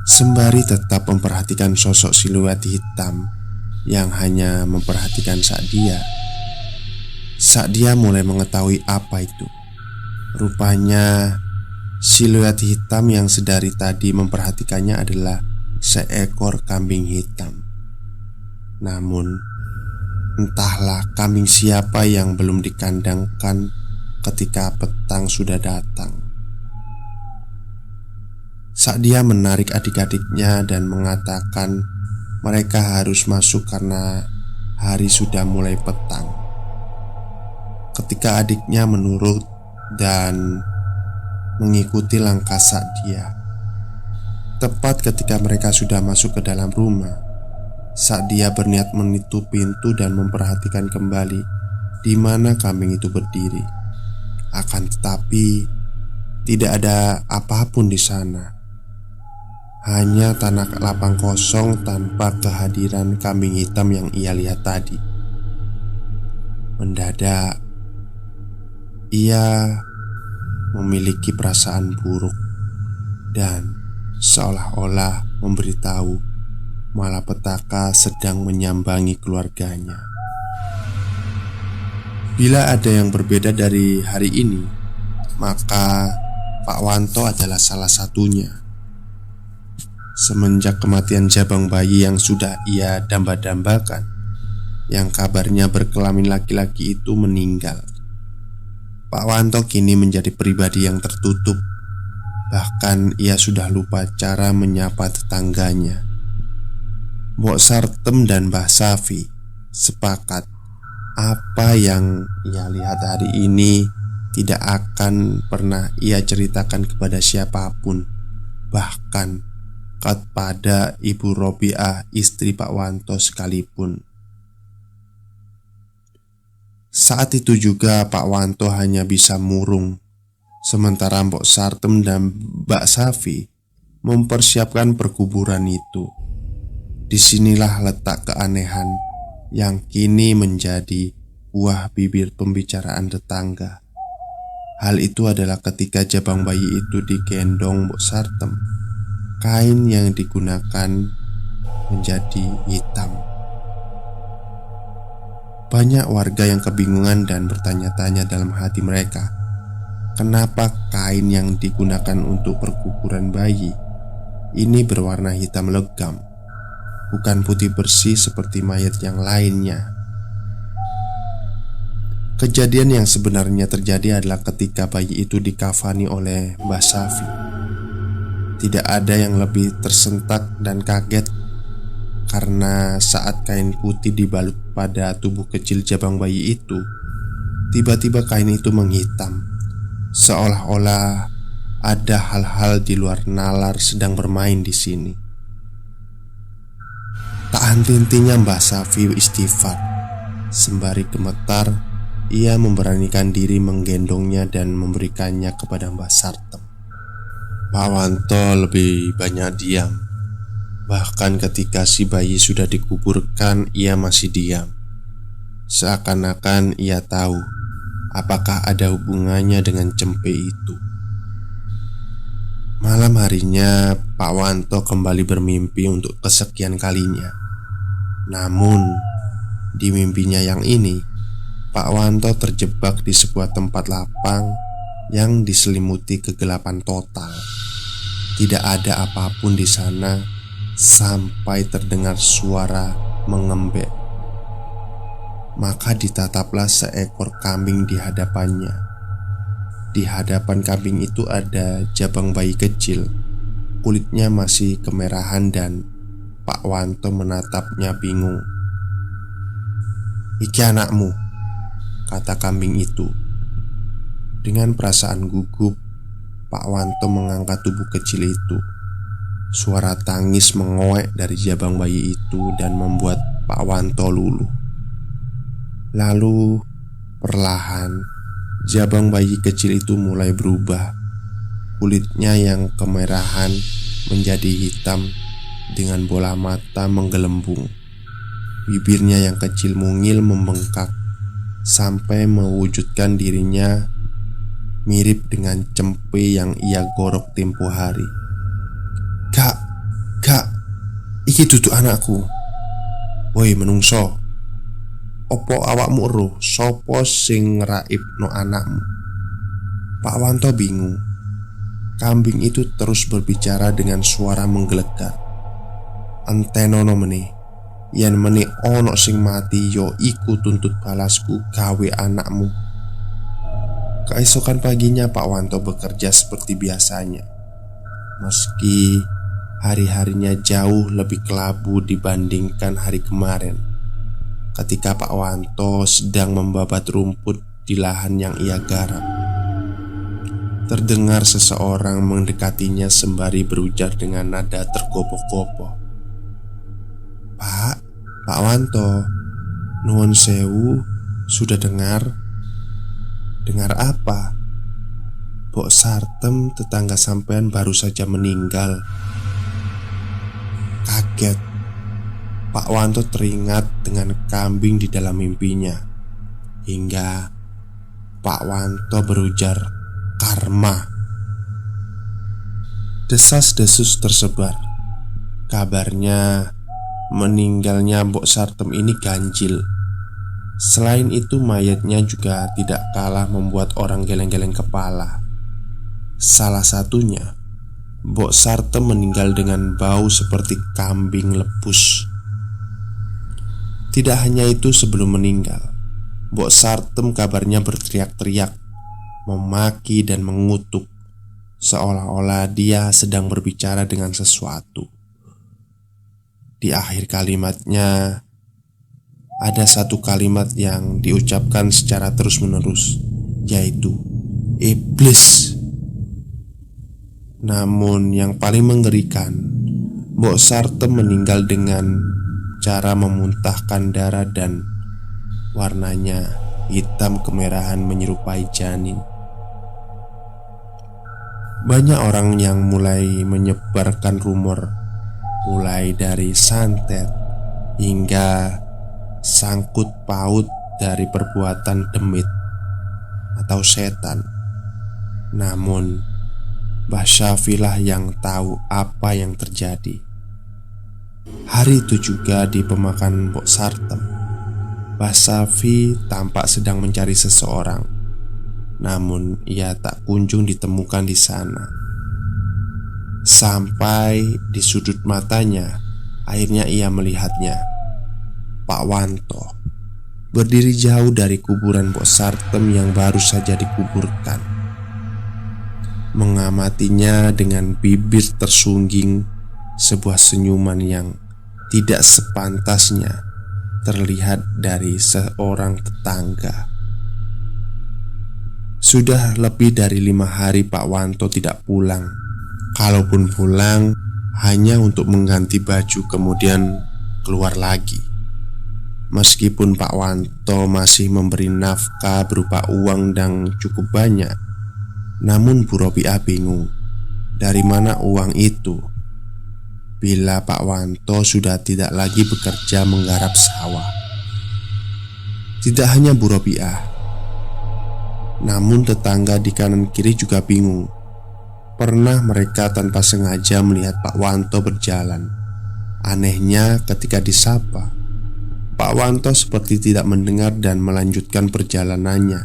sembari tetap memperhatikan sosok siluet hitam yang hanya memperhatikan Sa'dia. Sa'dia mulai mengetahui apa itu. Rupanya siluet hitam yang sedari tadi memperhatikannya adalah seekor kambing hitam. Namun entahlah kambing siapa yang belum dikandangkan ketika petang sudah datang. Sa'dia menarik adik-adiknya dan mengatakan mereka harus masuk karena hari sudah mulai petang. Ketika adiknya menurut dan mengikuti langkah Sa'dia, tepat ketika mereka sudah masuk ke dalam rumah, Sa'dia berniat menutup pintu dan memperhatikan kembali di mana kambing itu berdiri. Akan tetapi, tidak ada apapun di sana. Hanya tanah lapang kosong tanpa kehadiran kambing hitam yang ia lihat tadi. Mendadak, ia memiliki perasaan buruk dan seolah-olah memberitahu malapetaka sedang menyambangi keluarganya. Bila ada yang berbeda dari hari ini, maka Pak Wanto adalah salah satunya. Semenjak kematian jabang bayi yang sudah ia damba-dambakan, yang kabarnya berkelamin laki-laki itu meninggal, Pak Wanto kini menjadi pribadi yang tertutup. Bahkan ia sudah lupa cara menyapa tetangganya. Mbok Sartem dan Mbah Safi sepakat apa yang ia lihat hari ini tidak akan pernah ia ceritakan kepada siapapun, bahkan kepada Ibu Robiah, istri Pak Wanto sekalipun. Saat itu juga Pak Wanto hanya bisa murung, sementara Mbok Sartem dan Mbak Safi mempersiapkan perkuburan itu. Disinilah letak keanehan yang kini menjadi buah bibir pembicaraan tetangga. Hal itu adalah ketika jabang bayi itu digendong Mbok Sartem, kain yang digunakan menjadi hitam. Banyak warga yang kebingungan dan bertanya-tanya dalam hati mereka, kenapa kain yang digunakan untuk perkuburan bayi ini berwarna hitam legam, bukan putih bersih seperti mayat yang lainnya. Kejadian yang sebenarnya terjadi adalah ketika bayi itu dikafani oleh Mbah Safi. Tidak ada yang lebih tersentak dan kaget, karena saat kain putih dibalut pada tubuh kecil jabang bayi itu, tiba-tiba kain itu menghitam, seolah-olah ada hal-hal di luar nalar sedang bermain di sini. Tak henti-hentinya Mbah Safi istighfar. Sembari gemetar, ia memberanikan diri menggendongnya dan memberikannya kepada Mbah Sartem. Pak Wanto lebih banyak diam. Bahkan ketika si bayi sudah dikuburkan, ia masih diam. Seakan-akan ia tahu apakah ada hubungannya dengan cempe itu. Malam harinya, Pak Wanto kembali bermimpi untuk kesekian kalinya. Namun, di mimpinya yang ini, Pak Wanto terjebak di sebuah tempat lapang yang diselimuti kegelapan total. Tidak ada apapun di sana sampai terdengar suara mengembek. Maka ditataplah seekor kambing di hadapannya. Di hadapan kambing itu ada jabang bayi kecil. Kulitnya masih kemerahan dan Pak Wanto menatapnya bingung. "Iki anakmu," kata kambing itu. Dengan perasaan gugup, Pak Wanto mengangkat tubuh kecil itu. Suara tangis mengoek dari jabang bayi itu dan membuat Pak Wanto luluh. Lalu perlahan jabang bayi kecil itu mulai berubah. Kulitnya yang kemerahan menjadi hitam dengan bola mata menggelembung. Bibirnya yang kecil mungil membengkak sampai mewujudkan dirinya mirip dengan cempe yang ia gorok tempo hari. Kak, iki dudu anakku." "Woi menungso, opo awakmu roh sopo sing ngeraibno anakmu?" Pak Wanto bingung. Kambing itu terus berbicara dengan suara menggelegar. "Entenono meneh, yen meneh ono sing mati yo iku tuntut balasku gawe anakmu." Keesokan paginya Pak Wanto bekerja seperti biasanya. Meski hari-harinya jauh lebih kelabu dibandingkan hari kemarin, ketika Pak Wanto sedang membabat rumput di lahan yang ia garap, terdengar seseorang mendekatinya sembari berujar dengan nada tergopoh-gopoh. Pak Wanto, nuwun sewu, sudah dengar?" "Dengar apa?" "Mbok Sartem tetangga sampean baru saja meninggal." Kaget, Pak Wanto teringat dengan kambing di dalam mimpinya. Hingga Pak Wanto berujar, "Karma." Desas-desus tersebar. Kabarnya meninggalnya Mbok Sartem ini ganjil. Selain itu, mayatnya juga tidak kalah membuat orang geleng-geleng kepala. Salah satunya, Mbok Sartem meninggal dengan bau seperti kambing lebus. Tidak hanya itu, sebelum meninggal, Mbok Sartem kabarnya berteriak-teriak, memaki dan mengutuk, seolah-olah dia sedang berbicara dengan sesuatu. Di akhir kalimatnya ada satu kalimat yang diucapkan secara terus-menerus, yaitu "Iblis". Namun yang paling mengerikan, Mbok Sartem meninggal dengan cara memuntahkan darah dan warnanya hitam kemerahan menyerupai janin. Banyak orang yang mulai menyebarkan rumor, mulai dari santet hingga sangkut paut dari perbuatan demit atau setan. Namun Mbah Syafi lah yang tahu apa yang terjadi. Hari itu juga di pemakaman Mbok Sartem, Mbah Syafi tampak sedang mencari seseorang. Namun ia tak kunjung ditemukan di sana. Sampai di sudut matanya, akhirnya ia melihatnya. Pak Wanto berdiri jauh dari kuburan Mbok Sartem yang baru saja dikuburkan, mengamatinya dengan bibir tersungging, sebuah senyuman yang tidak sepantasnya terlihat dari seorang tetangga. Sudah lebih dari 5 hari Pak Wanto tidak pulang. Kalaupun pulang, hanya untuk mengganti baju kemudian keluar lagi. Meskipun Pak Wanto masih memberi nafkah berupa uang dan cukup banyak, namun Bu Robiah bingung dari mana uang itu bila Pak Wanto sudah tidak lagi bekerja menggarap sawah. Tidak hanya Bu Robiah, namun tetangga di kanan kiri juga bingung. Pernah mereka tanpa sengaja melihat Pak Wanto berjalan. Anehnya ketika disapa, Pak Wanto seperti tidak mendengar dan melanjutkan perjalanannya,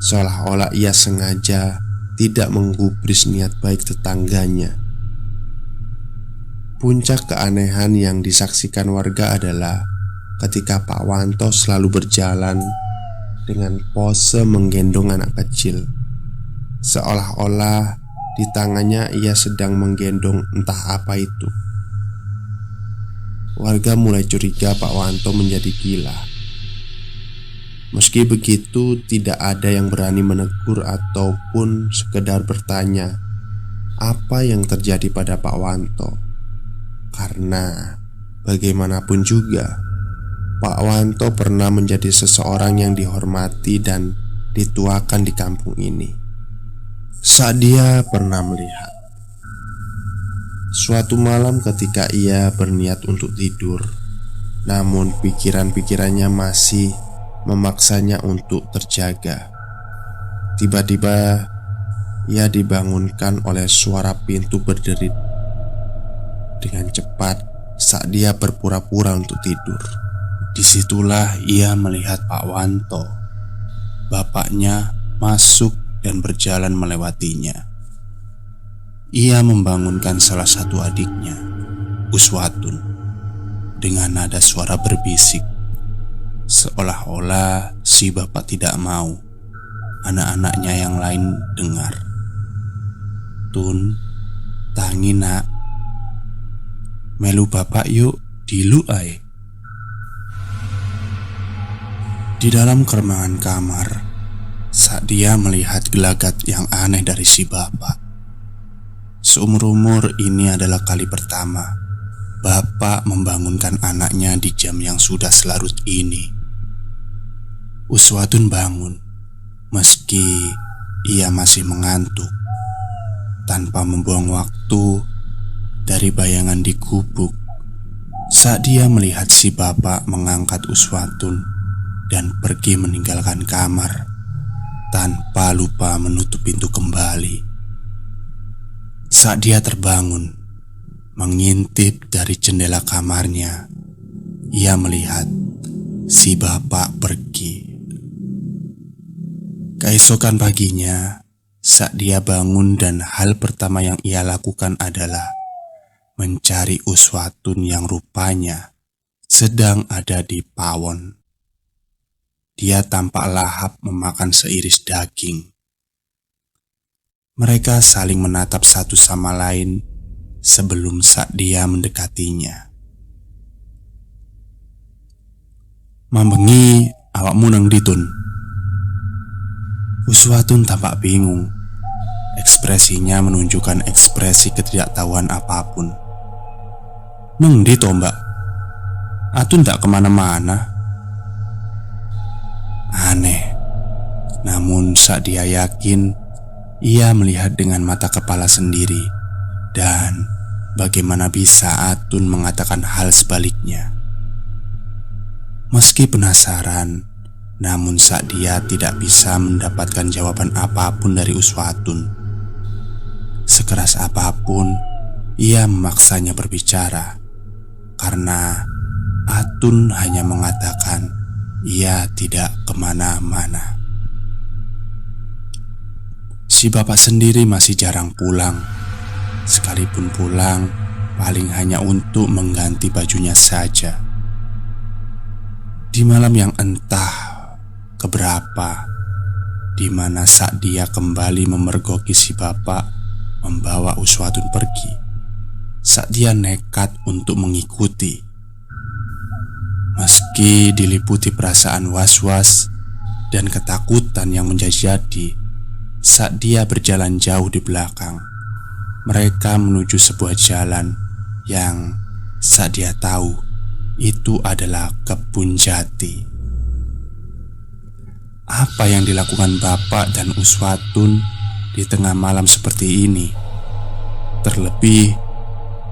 seolah-olah ia sengaja tidak menggubris niat baik tetangganya. Puncak keanehan yang disaksikan warga adalah ketika Pak Wanto selalu berjalan dengan pose menggendong anak kecil, seolah-olah di tangannya ia sedang menggendong entah apa itu. Warga mulai curiga Pak Wanto menjadi gila. Meski begitu, tidak ada yang berani menegur ataupun sekedar bertanya apa yang terjadi pada Pak Wanto. Karena bagaimanapun juga, Pak Wanto pernah menjadi seseorang yang dihormati dan dituakan di kampung ini. Saat dia pernah melihat suatu malam ketika ia berniat untuk tidur, namun pikiran-pikirannya masih memaksanya untuk terjaga. Tiba-tiba ia dibangunkan oleh suara pintu berderit dengan cepat saat dia berpura-pura untuk tidur. Disitulah ia melihat Pak Wanto, bapaknya, masuk dan berjalan melewatinya. Ia membangunkan salah satu adiknya, Uswatun, dengan nada suara berbisik, seolah-olah si bapak tidak mau anak-anaknya yang lain dengar. "Tun, tangi nak, melu bapak yuk, dilu ae." Di dalam keremangan kamar, saat dia melihat gelagat yang aneh dari si bapak. Seumur-umur ini adalah kali pertama bapak membangunkan anaknya di jam yang sudah selarut ini. Uswatun bangun meski ia masih mengantuk. Tanpa membuang waktu, dari bayangan di gubuk, saat dia melihat si bapak mengangkat Uswatun dan pergi meninggalkan kamar tanpa lupa menutup pintu kembali. Saat dia terbangun, mengintip dari jendela kamarnya, ia melihat si bapak pergi. Keesokan paginya, saat dia bangun dan hal pertama yang ia lakukan adalah mencari Uswatun yang rupanya sedang ada di pawon. Dia tampak lahap memakan seiris daging. Mereka saling menatap satu sama lain sebelum saat dia mendekatinya. "Mambengi awakmu nang ditun?" Uswatun tampak bingung. Ekspresinya menunjukkan ekspresi ketidaktahuan apapun. "Neng di toh mbak, Atun tak kemana-mana." Aneh, namun saat dia yakin, ia melihat dengan mata kepala sendiri. Dan bagaimana bisa Atun mengatakan hal sebaliknya? Meski penasaran, namun saat dia tidak bisa mendapatkan jawaban apapun dari Uswatun. Sekeras apapun, ia memaksanya berbicara, karena Atun hanya mengatakan ia tidak kemana-mana. Si bapak sendiri masih jarang pulang. Sekalipun pulang, paling hanya untuk mengganti bajunya saja. Di malam yang entah keberapa, di mana saat dia kembali memergoki si bapak membawa Uswatun pergi, saat dia nekat untuk mengikuti. Meski diliputi perasaan was-was dan ketakutan yang menjadi-jadi, saat dia berjalan jauh di belakang, mereka menuju sebuah jalan yang saat dia tahu itu adalah kebun jati. Apa yang dilakukan bapak dan Uswatun di tengah malam seperti ini? Terlebih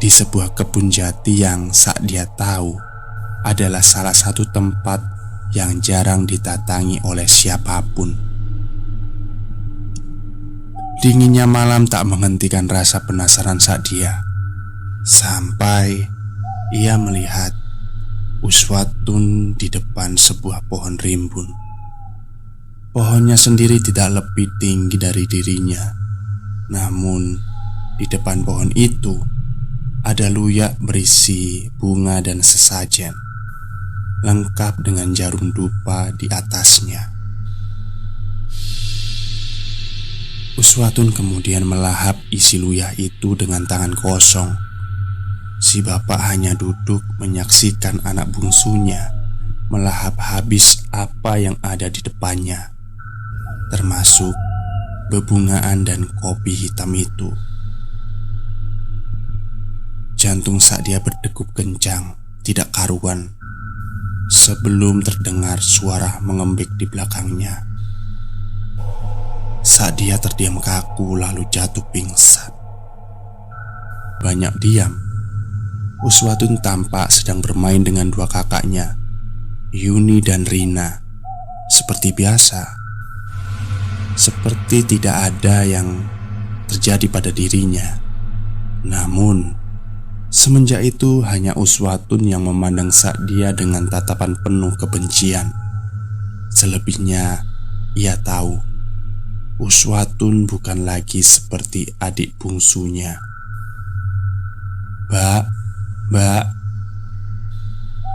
di sebuah kebun jati yang Sa'dia tahu adalah salah satu tempat yang jarang didatangi oleh siapapun. Dinginnya malam tak menghentikan rasa penasaran Sa'dia, sampai ia melihat Uswatun di depan sebuah pohon rimbun. Pohonnya sendiri tidak lebih tinggi dari dirinya, namun di depan pohon itu ada luyak berisi bunga dan sesajen, lengkap dengan jarum dupa di atasnya. Uswatun kemudian melahap isi luyak itu dengan tangan kosong. Si bapak hanya duduk menyaksikan anak bungsunya melahap habis apa yang ada di depannya, termasuk bebungaan dan kopi hitam itu. Jantung Sa'dia berdegup kencang, tidak karuan, sebelum terdengar suara mengembik di belakangnya. Sa'dia terdiam kaku lalu jatuh pingsan. Banyak diam, Uswatun tampak sedang bermain dengan dua kakaknya, Yuni dan Rina. Seperti biasa, seperti tidak ada yang terjadi pada dirinya. Namun semenjak itu hanya Uswatun yang memandang Sa'dia dengan tatapan penuh kebencian. Selebihnya ia tahu Uswatun bukan lagi seperti adik bungsunya. Mbak,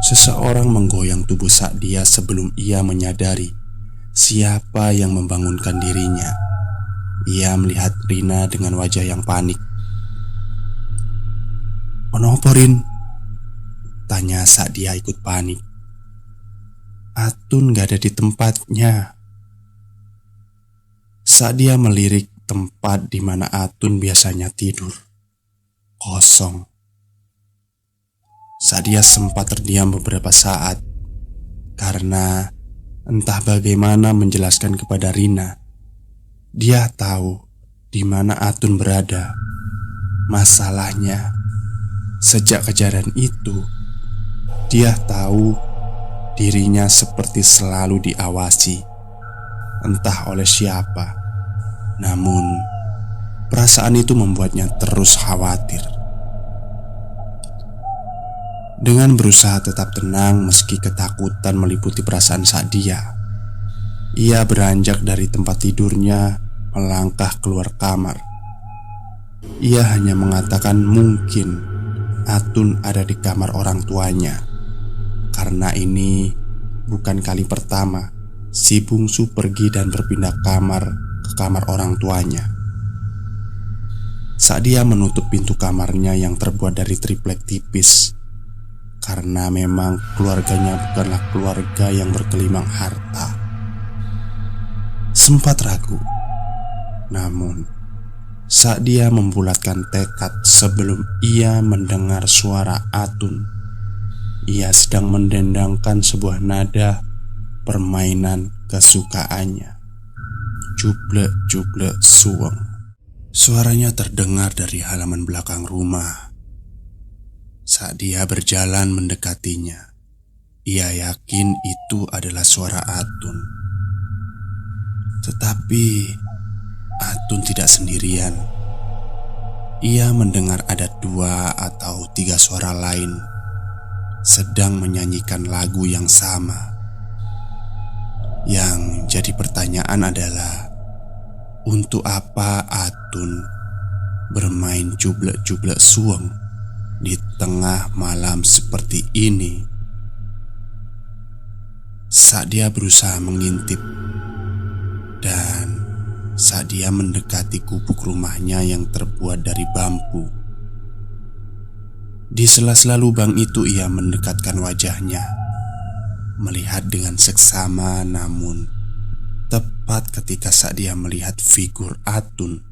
seseorang menggoyang tubuh Sa'dia sebelum ia menyadari siapa yang membangunkan dirinya. Ia melihat Rina dengan wajah yang panik. "Onopo, Rin?" tanya Sa'dia ikut panik. "Atun gak ada di tempatnya." Sa'dia melirik tempat di mana Atun biasanya tidur. Kosong. Sa'dia sempat terdiam beberapa saat karena entah bagaimana menjelaskan kepada Rina. Dia tahu di mana Atun berada. Masalahnya, sejak kejadian itu, dia tahu dirinya seperti selalu diawasi, entah oleh siapa. Namun, perasaan itu membuatnya terus khawatir. Dengan berusaha tetap tenang meski ketakutan meliputi perasaan Sa'dia, ia beranjak dari tempat tidurnya melangkah keluar kamar. Ia hanya mengatakan mungkin Atun ada di kamar orang tuanya, karena ini bukan kali pertama si bungsu pergi dan berpindah kamar ke kamar orang tuanya. Sa'dia menutup pintu kamarnya yang terbuat dari triplek tipis, karena memang keluarganya bukanlah keluarga yang bergelimang harta. Sempat ragu, namun Sa'dia membulatkan tekad sebelum ia mendengar suara Atun. Ia sedang mendendangkan sebuah nada permainan kesukaannya, jublek-jublek suweng. Suaranya terdengar dari halaman belakang rumah. Sa'dia berjalan mendekatinya. Ia yakin itu adalah suara Atun. Tetapi Atun tidak sendirian. Ia mendengar ada 2 atau 3 suara lain sedang menyanyikan lagu yang sama. Yang jadi pertanyaan adalah, untuk apa Atun bermain jublek-jublek suweng di tengah malam seperti ini? Sa'dia berusaha mengintip, dan Sa'dia mendekati gubuk rumahnya yang terbuat dari bambu. Di sela-sela lubang itu ia mendekatkan wajahnya, melihat dengan seksama. Namun tepat ketika Sa'dia melihat figur Atun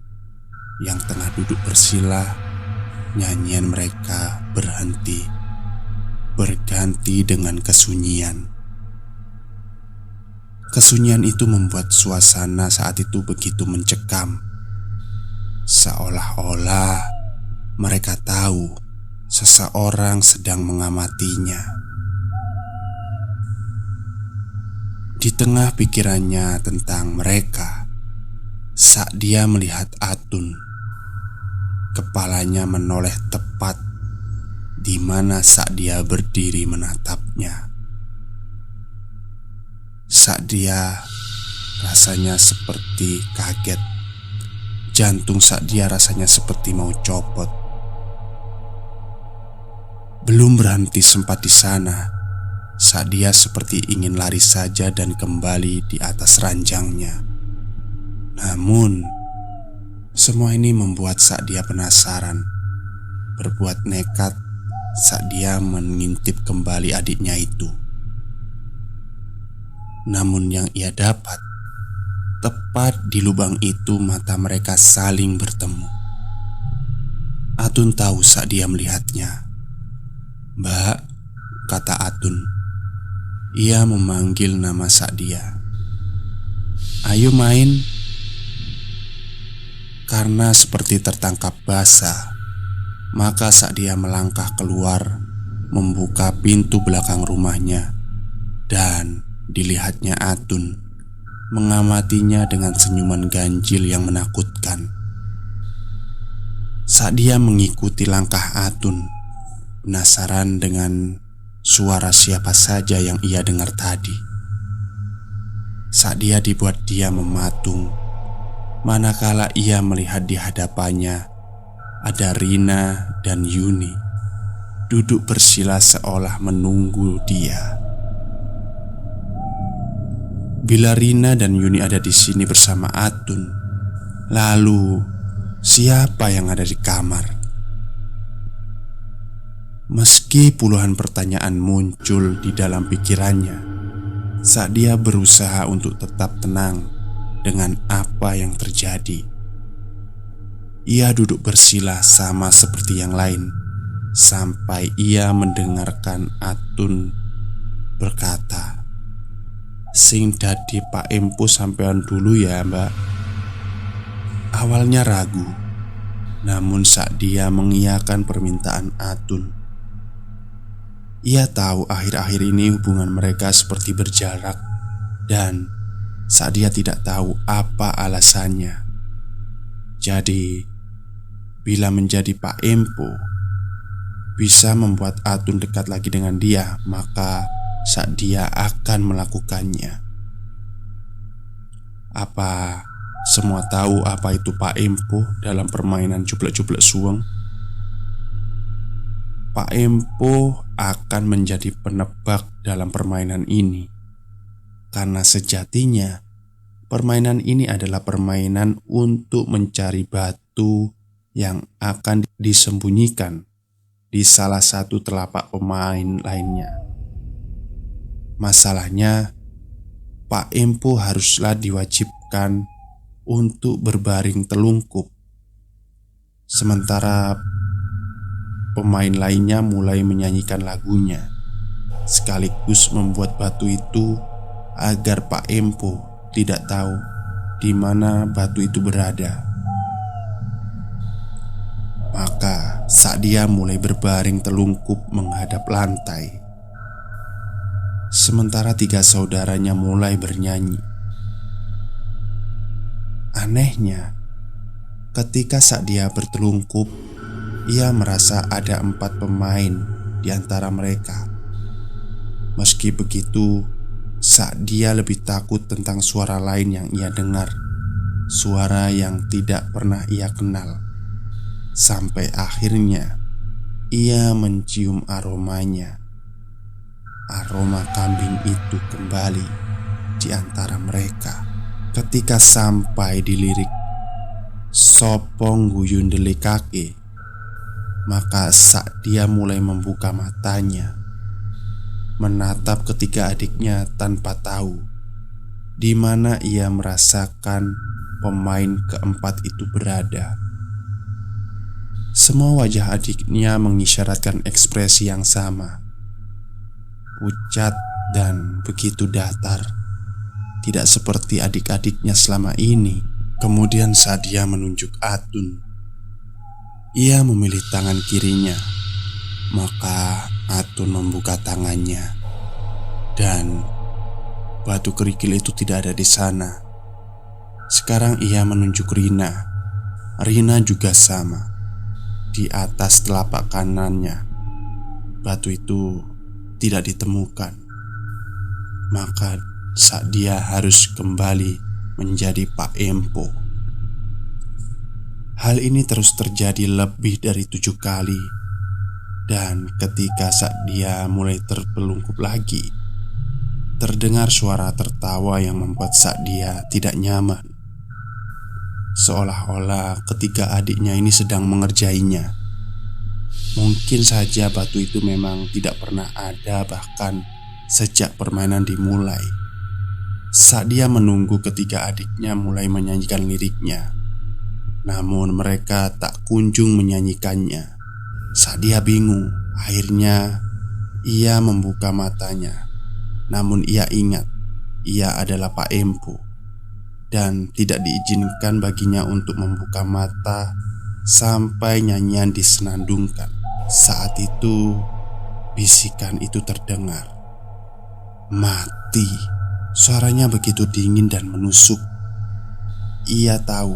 yang tengah duduk bersila, nyanyian mereka berhenti. berganti dengan kesunyian. Kesunyian itu membuat suasana saat itu begitu mencekam, seolah-olah mereka tahu seseorang sedang mengamatinya. Di tengah pikirannya tentang mereka, saat dia melihat Atun, kepalanya menoleh tepat di mana saat dia berdiri menatapnya. Saat dia rasanya seperti kaget, jantung saat dia rasanya seperti mau copot. Belum berhenti sempat di sana, saat dia seperti ingin lari saja dan kembali di atas ranjangnya. Namun, semua ini membuat saat dia penasaran, berbuat nekat saat dia mengintip kembali adiknya itu. Namun yang ia dapat, tepat di lubang itu mata mereka saling bertemu. Atun tahu saat dia melihatnya. "Mbak," kata Atun. Ia memanggil nama Sa'dia. "Ayo main." Karena seperti tertangkap basah, maka Sa'dia melangkah keluar, membuka pintu belakang rumahnya, dan dilihatnya Atun mengamatinya dengan senyuman ganjil yang menakutkan. Sa'dia mengikuti langkah Atun, penasaran dengan suara siapa saja yang ia dengar tadi. Sa'dia dibuat dia mematung, manakala ia melihat di hadapannya ada Rina dan Yuni duduk bersila seolah menunggu dia. Bila Rina dan Yuni ada di sini bersama Atun, lalu siapa yang ada di kamar? Meski puluhan pertanyaan muncul di dalam pikirannya, saat dia berusaha untuk tetap tenang dengan apa yang terjadi. Ia duduk bersila sama seperti yang lain, sampai ia mendengarkan Atun berkata, "Sing dadi Pak Empu sampean dulu ya, Mbak." Awalnya ragu, namun saat dia mengiyakan permintaan Atun, ia tahu akhir-akhir ini hubungan mereka seperti berjarak, dan saat dia tidak tahu apa alasannya. Jadi, bila menjadi Pak Empu bisa membuat Atun dekat lagi dengan dia, maka saat dia akan melakukannya. Apa semua tahu apa itu Pak Empu dalam permainan jublek-jublek suweng? Pak Empu akan menjadi penebak dalam permainan ini, karena sejatinya permainan ini adalah permainan untuk mencari batu yang akan disembunyikan di salah satu telapak pemain lainnya. Masalahnya, Pak Empu haruslah diwajibkan untuk berbaring telungkup, sementara pemain lainnya mulai menyanyikan lagunya, sekaligus membuat batu itu agar Pak Empu tidak tahu di mana batu itu berada. Maka saat dia mulai berbaring telungkup menghadap lantai, sementara tiga saudaranya mulai bernyanyi. Anehnya, ketika saat dia bertelungkup, ia merasa ada 4 pemain di antara mereka. Meski begitu, saat dia lebih takut tentang suara lain yang ia dengar, suara yang tidak pernah ia kenal. Sampai akhirnya ia mencium aromanya. Aroma kambing itu kembali di antara mereka. Ketika sampai di lirik "Sopong guyun delikake", maka saat dia mulai membuka matanya, menatap ketiga adiknya tanpa tahu di mana ia merasakan pemain keempat itu berada. Semua wajah adiknya mengisyaratkan ekspresi yang sama. pucat, dan begitu datar. Tidak seperti adik-adiknya selama ini. Kemudian Sadia menunjuk Atun. Ia memilih tangan kirinya. Maka Atun membuka tangannya, dan batu kerikil itu tidak ada di sana. Sekarang ia menunjuk Rina. Rina juga sama. Di atas telapak kanannya, batu itu tidak ditemukan. Maka Sadia harus kembali menjadi Pak Empo. Hal ini terus terjadi lebih dari 7 kali. Dan ketika Sadia mulai terpelungkup lagi, terdengar suara tertawa yang membuat Sadia tidak nyaman. Seolah-olah ketiga adiknya ini sedang mengerjainya. Mungkin saja batu itu memang tidak pernah ada bahkan sejak permainan dimulai. Sadia menunggu ketiga adiknya mulai menyanyikan liriknya. Namun mereka tak kunjung menyanyikannya. Sadia bingung. Akhirnya ia membuka matanya. Namun ia ingat ia adalah Pak Empu, dan tidak diizinkan baginya untuk membuka mata sampai nyanyian disenandungkan. Saat itu bisikan itu terdengar. Mati. Suaranya begitu dingin dan menusuk. Ia tahu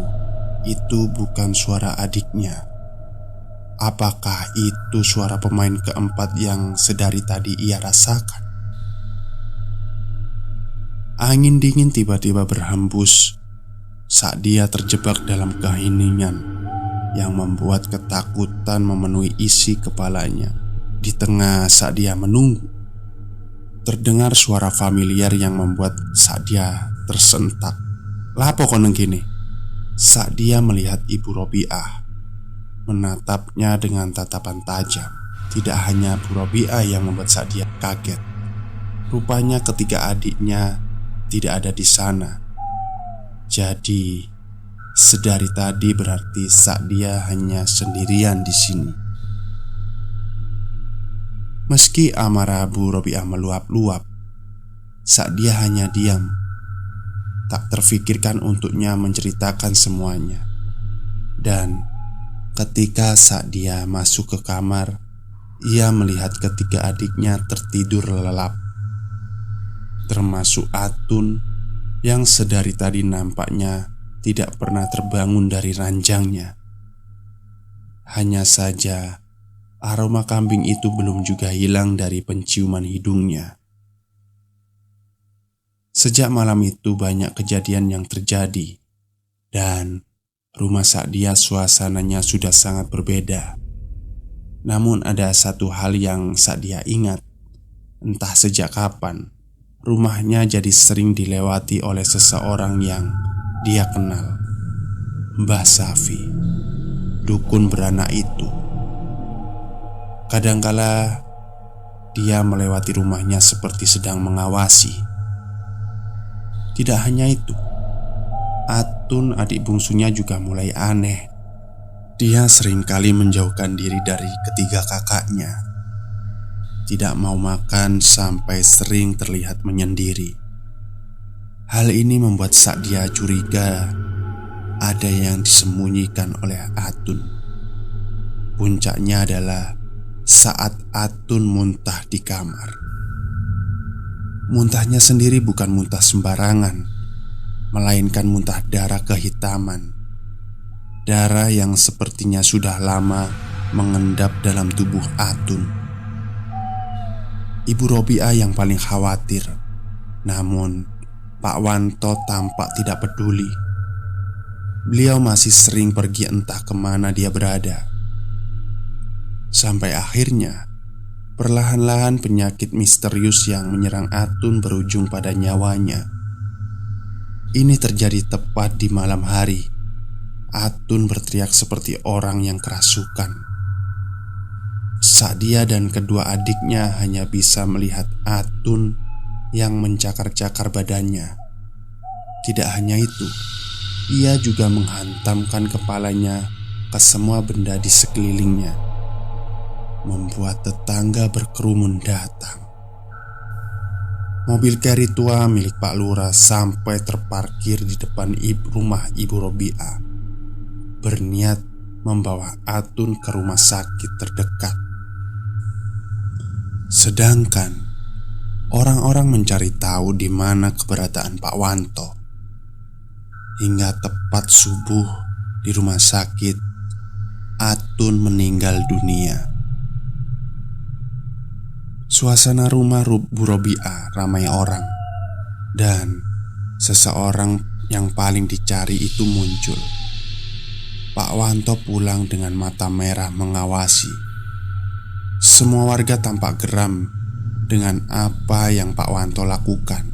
itu bukan suara adiknya. Apakah itu suara pemain keempat yang sedari tadi ia rasakan? Angin dingin tiba-tiba berhembus saat dia terjebak dalam keheningan yang membuat ketakutan memenuhi isi kepalanya. Di tengah saat dia menunggu, terdengar suara familiar yang membuat saat dia tersentak. Lapo koneng gini? Saat dia melihat Ibu Robiah menatapnya dengan tatapan tajam. Tidak hanya Bu Robiah yang membuat saat dia kaget. Rupanya ketiga adiknya tidak ada di sana. Jadi sedari tadi berarti Sadia hanya sendirian di sini. Meski amarah Bu Robiah meluap-luap, Sadia hanya diam. Tak terfikirkan untuknya menceritakan semuanya. Dan ketika Sadia masuk ke kamar, ia melihat ketiga adiknya tertidur lelap, termasuk Atun yang sedari tadi nampaknya tidak pernah terbangun dari ranjangnya. Hanya saja aroma kambing itu belum juga hilang dari penciuman hidungnya. Sejak malam itu banyak kejadian yang terjadi, dan rumah Sadia suasananya sudah sangat berbeda. Namun ada satu hal yang Sadia ingat. Entah sejak kapan rumahnya jadi sering dilewati oleh seseorang yang dia kenal, Mbah Safi, dukun beranak itu. Kadangkala dia melewati rumahnya seperti sedang mengawasi. Tidak hanya itu, Atun adik bungsunya juga mulai aneh. Dia seringkali menjauhkan diri dari ketiga kakaknya. Tidak mau makan sampai sering terlihat menyendiri. Hal ini membuat Sadia curiga ada yang disembunyikan oleh Atun. Puncaknya adalah saat Atun muntah di kamar. Muntahnya sendiri bukan muntah sembarangan, melainkan muntah darah kehitaman. Darah yang sepertinya sudah lama mengendap dalam tubuh Atun. Ibu Robiah yang paling khawatir. Namun Pak Wanto tampak tidak peduli. Beliau masih sering pergi entah kemana dia berada. Sampai akhirnya perlahan-lahan penyakit misterius yang menyerang Atun berujung pada nyawanya. Ini terjadi tepat di malam hari. Atun berteriak seperti orang yang kerasukan. Sadia dan kedua adiknya hanya bisa melihat Atun yang mencakar-cakar badannya. Tidak hanya itu, ia juga menghantamkan kepalanya ke semua benda di sekelilingnya, membuat tetangga berkerumun datang. Mobil carry tua milik Pak Lurah sampai terparkir di depan rumah Ibu Robiah, berniat membawa Atun ke rumah sakit terdekat. Sedangkan orang-orang mencari tahu di mana keberadaan Pak Wanto. Hingga tepat subuh di rumah sakit, Atun meninggal dunia. Suasana rumah Bu Robiah ramai orang, dan seseorang yang paling dicari itu muncul. Pak Wanto pulang dengan mata merah mengawasi. Semua warga tampak geram dengan apa yang Pak Wanto lakukan.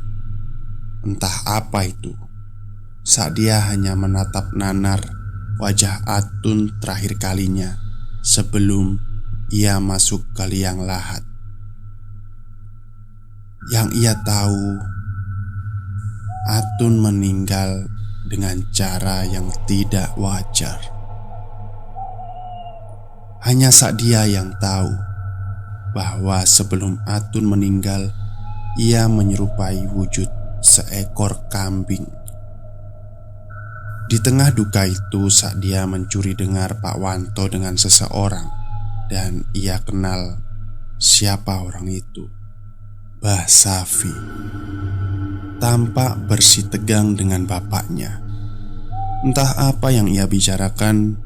Entah apa itu, saat dia hanya menatap nanar wajah Atun terakhir kalinya sebelum ia masuk ke liang lahat. Yang ia tahu, Atun meninggal dengan cara yang tidak wajar. Hanya saat dia yang tahu bahwa sebelum Atun meninggal, ia menyerupai wujud seekor kambing. Di tengah duka itu, saat dia mencuri dengar Pak Wanto dengan seseorang, dan ia kenal siapa orang itu. Mbah Safi tampak bersih tegang dengan bapaknya. Entah apa yang ia bicarakan,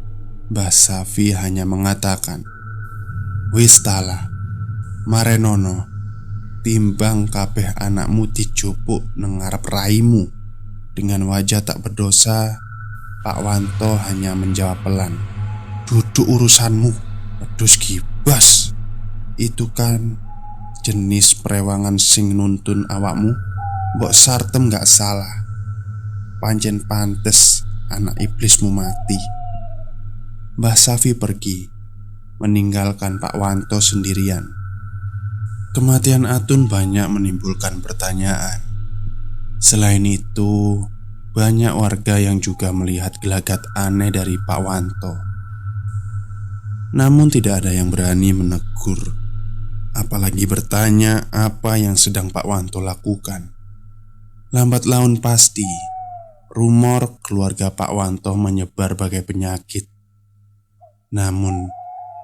Mbah Safi hanya mengatakan, "Wis tala, marenono, timbang kabeh anakmu dijupuk nang ngarep raimu." Dengan wajah tak berdosa, Pak Wanto hanya menjawab pelan, "Duduk urusanmu, wedhus gibas. Itu kan jenis perewangan sing nuntun awakmu. Mbok sartem gak salah. Pancen pantes anak iblismu mati." Mbah Safi pergi, meninggalkan Pak Wanto sendirian. Kematian Atun banyak menimbulkan pertanyaan. Selain itu, banyak warga yang juga melihat gelagat aneh dari Pak Wanto. Namun tidak ada yang berani menegur, apalagi bertanya apa yang sedang Pak Wanto lakukan. Lambat laun pasti rumor keluarga Pak Wanto menyebar bagai penyakit. Namun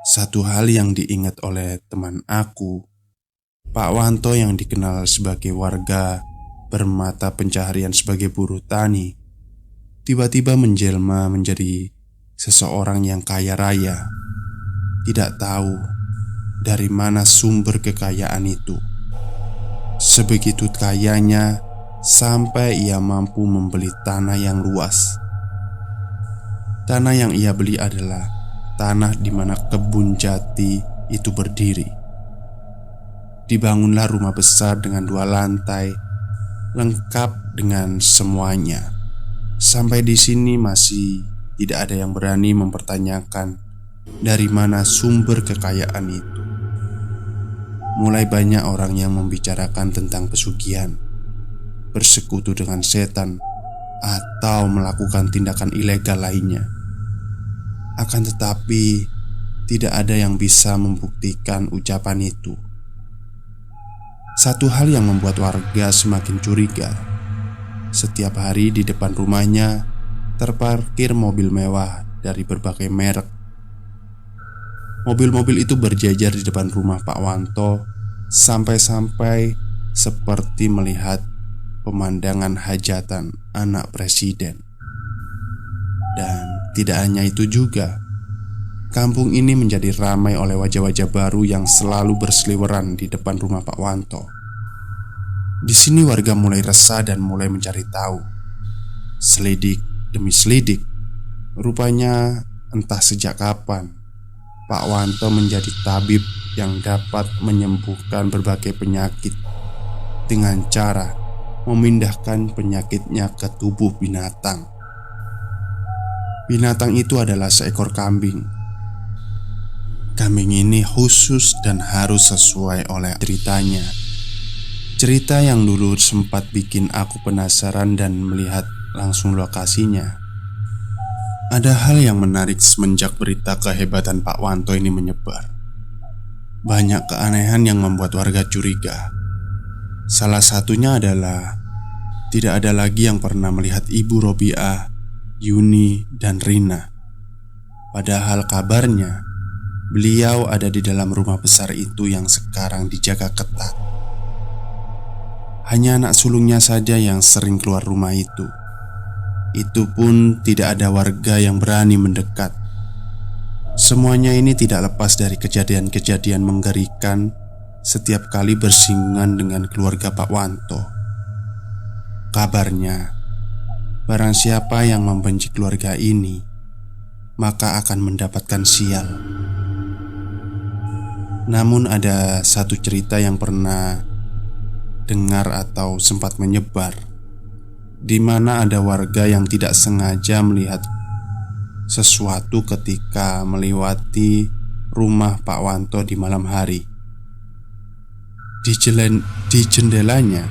satu hal yang diingat oleh teman aku, Pak Wanto yang dikenal sebagai warga bermata pencaharian sebagai buruh tani, tiba-tiba menjelma menjadi seseorang yang kaya raya. Tidak tahu dari mana sumber kekayaan itu. Sebegitu kayanya sampai ia mampu membeli tanah yang luas. Tanah yang ia beli adalah tanah di mana kebun jati itu berdiri. Dibangunlah rumah besar dengan 2 lantai, lengkap dengan semuanya. Sampai di sini masih tidak ada yang berani mempertanyakan dari mana sumber kekayaan itu. Mulai banyak orang yang membicarakan tentang pesugihan, bersekutu dengan setan, atau melakukan tindakan ilegal lainnya. Akan tetapi, tidak ada yang bisa membuktikan ucapan itu. Satu hal yang membuat warga semakin curiga, setiap hari di depan rumahnya terparkir mobil mewah dari berbagai merek. Mobil-mobil itu berjajar di depan rumah Pak Wanto, sampai-sampai seperti melihat pemandangan hajatan anak presiden. Dan tidak hanya itu juga, kampung ini menjadi ramai oleh wajah-wajah baru yang selalu berseliweran di depan rumah Pak Wanto. Di sini warga mulai resah dan mulai mencari tahu. Selidik demi selidik, rupanya entah sejak kapan Pak Wanto menjadi tabib yang dapat menyembuhkan berbagai penyakit dengan cara memindahkan penyakitnya ke tubuh binatang. Binatang itu adalah seekor kambing. Kambing ini khusus dan harus sesuai oleh ceritanya. Cerita yang dulu sempat bikin aku penasaran dan melihat langsung lokasinya. Ada hal yang menarik semenjak berita kehebatan Pak Wanto ini menyebar. Banyak keanehan yang membuat warga curiga. Salah satunya adalah tidak ada lagi yang pernah melihat Ibu Robiah, Yuni, dan Rina. Padahal kabarnya beliau ada di dalam rumah besar itu yang sekarang dijaga ketat. Hanya anak sulungnya saja yang sering keluar rumah itu. Itu pun tidak ada warga yang berani mendekat. Semuanya ini tidak lepas dari kejadian-kejadian mengerikan setiap kali bersinggungan dengan keluarga Pak Wanto. Kabarnya, barang siapa yang membenci keluarga ini, maka akan mendapatkan sial. Namun ada satu cerita yang pernah dengar atau sempat menyebar, di mana ada warga yang tidak sengaja melihat sesuatu ketika melewati rumah Pak Wanto di malam hari. Di jendelanya,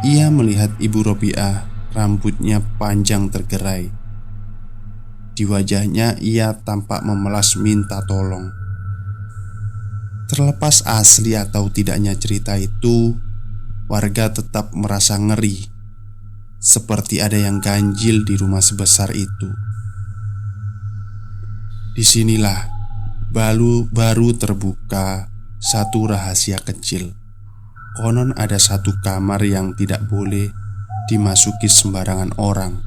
ia melihat Ibu Robiah rambutnya panjang tergerai. Di wajahnya ia tampak memelas minta tolong. Terlepas asli atau tidaknya cerita itu, warga tetap merasa ngeri, seperti ada yang ganjil di rumah sebesar itu. Disinilah baru terbuka satu rahasia kecil. Konon ada satu kamar yang tidak boleh dimasuki sembarangan orang.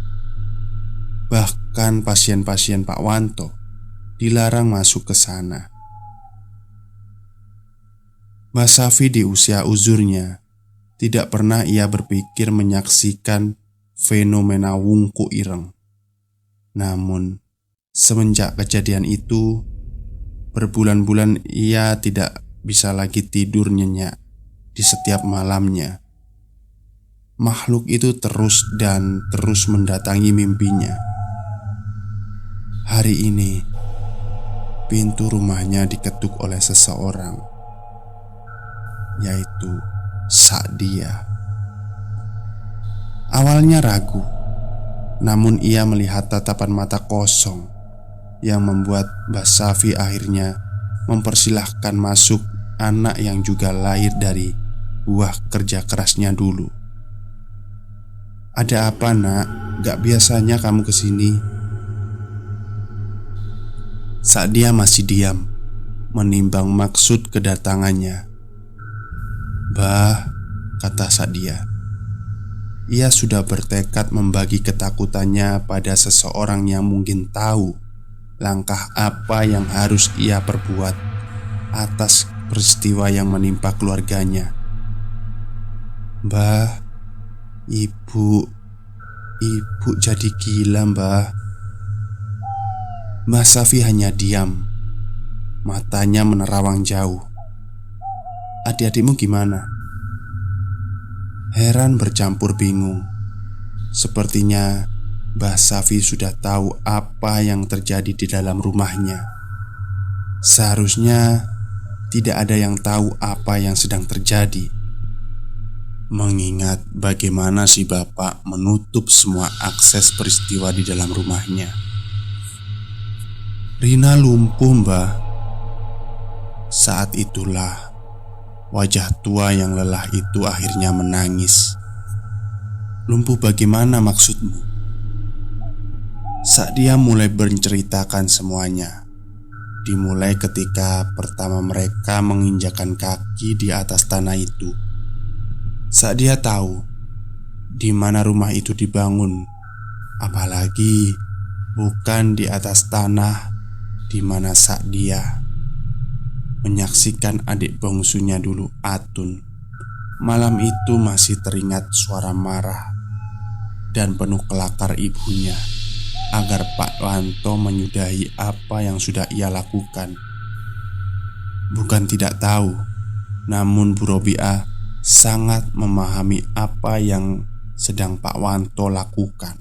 Bahkan pasien-pasien Pak Wanto dilarang masuk ke sana. Mas Safi di usia uzurnya tidak pernah ia berpikir menyaksikan fenomena wungku ireng. Namun semenjak kejadian itu, berbulan-bulan ia tidak bisa lagi tidur nyenyak di setiap malamnya. Makhluk itu terus mendatangi mimpinya. Hari ini, pintu rumahnya diketuk oleh seseorang, yaitu Sa'dia. Awalnya ragu, namun ia melihat tatapan mata kosong yang membuat Mbak Safi akhirnya mempersilahkan masuk anak yang juga lahir dari buah kerja kerasnya dulu. "Ada apa, Nak? Gak biasanya kamu kesini." Sa'dia masih diam, menimbang maksud kedatangannya. "Bah," kata Sa'dia. Ia sudah bertekad membagi ketakutannya pada seseorang yang mungkin tahu langkah apa yang harus ia perbuat atas peristiwa yang menimpa keluarganya. "Mbah, ibu jadi gila, Mbah." Mbah Safi hanya diam, matanya menerawang jauh. "Adik-adikmu gimana?" Heran bercampur bingung. Sepertinya Mbah Safi sudah tahu apa yang terjadi di dalam rumahnya. Seharusnya tidak ada yang tahu apa yang sedang terjadi, mengingat bagaimana si bapak menutup semua akses peristiwa di dalam rumahnya. "Rina lumpuh, Mbah." Saat itulah wajah tua yang lelah itu akhirnya menangis. "Lumpuh bagaimana maksudmu?" Sa'dia mulai menceritakan semuanya. Dimulai ketika pertama mereka menginjakan kaki di atas tanah itu. Sa'dia tahu di mana rumah itu dibangun, apalagi bukan di atas tanah di mana Sa'dia menyaksikan adik bungsunya dulu, Atun. Malam itu masih teringat suara marah dan penuh kelakar ibunya agar Pak Wanto menyudahi apa yang sudah ia lakukan. Bukan tidak tahu, namun Bu Robiah sangat memahami apa yang sedang Pak Wanto lakukan,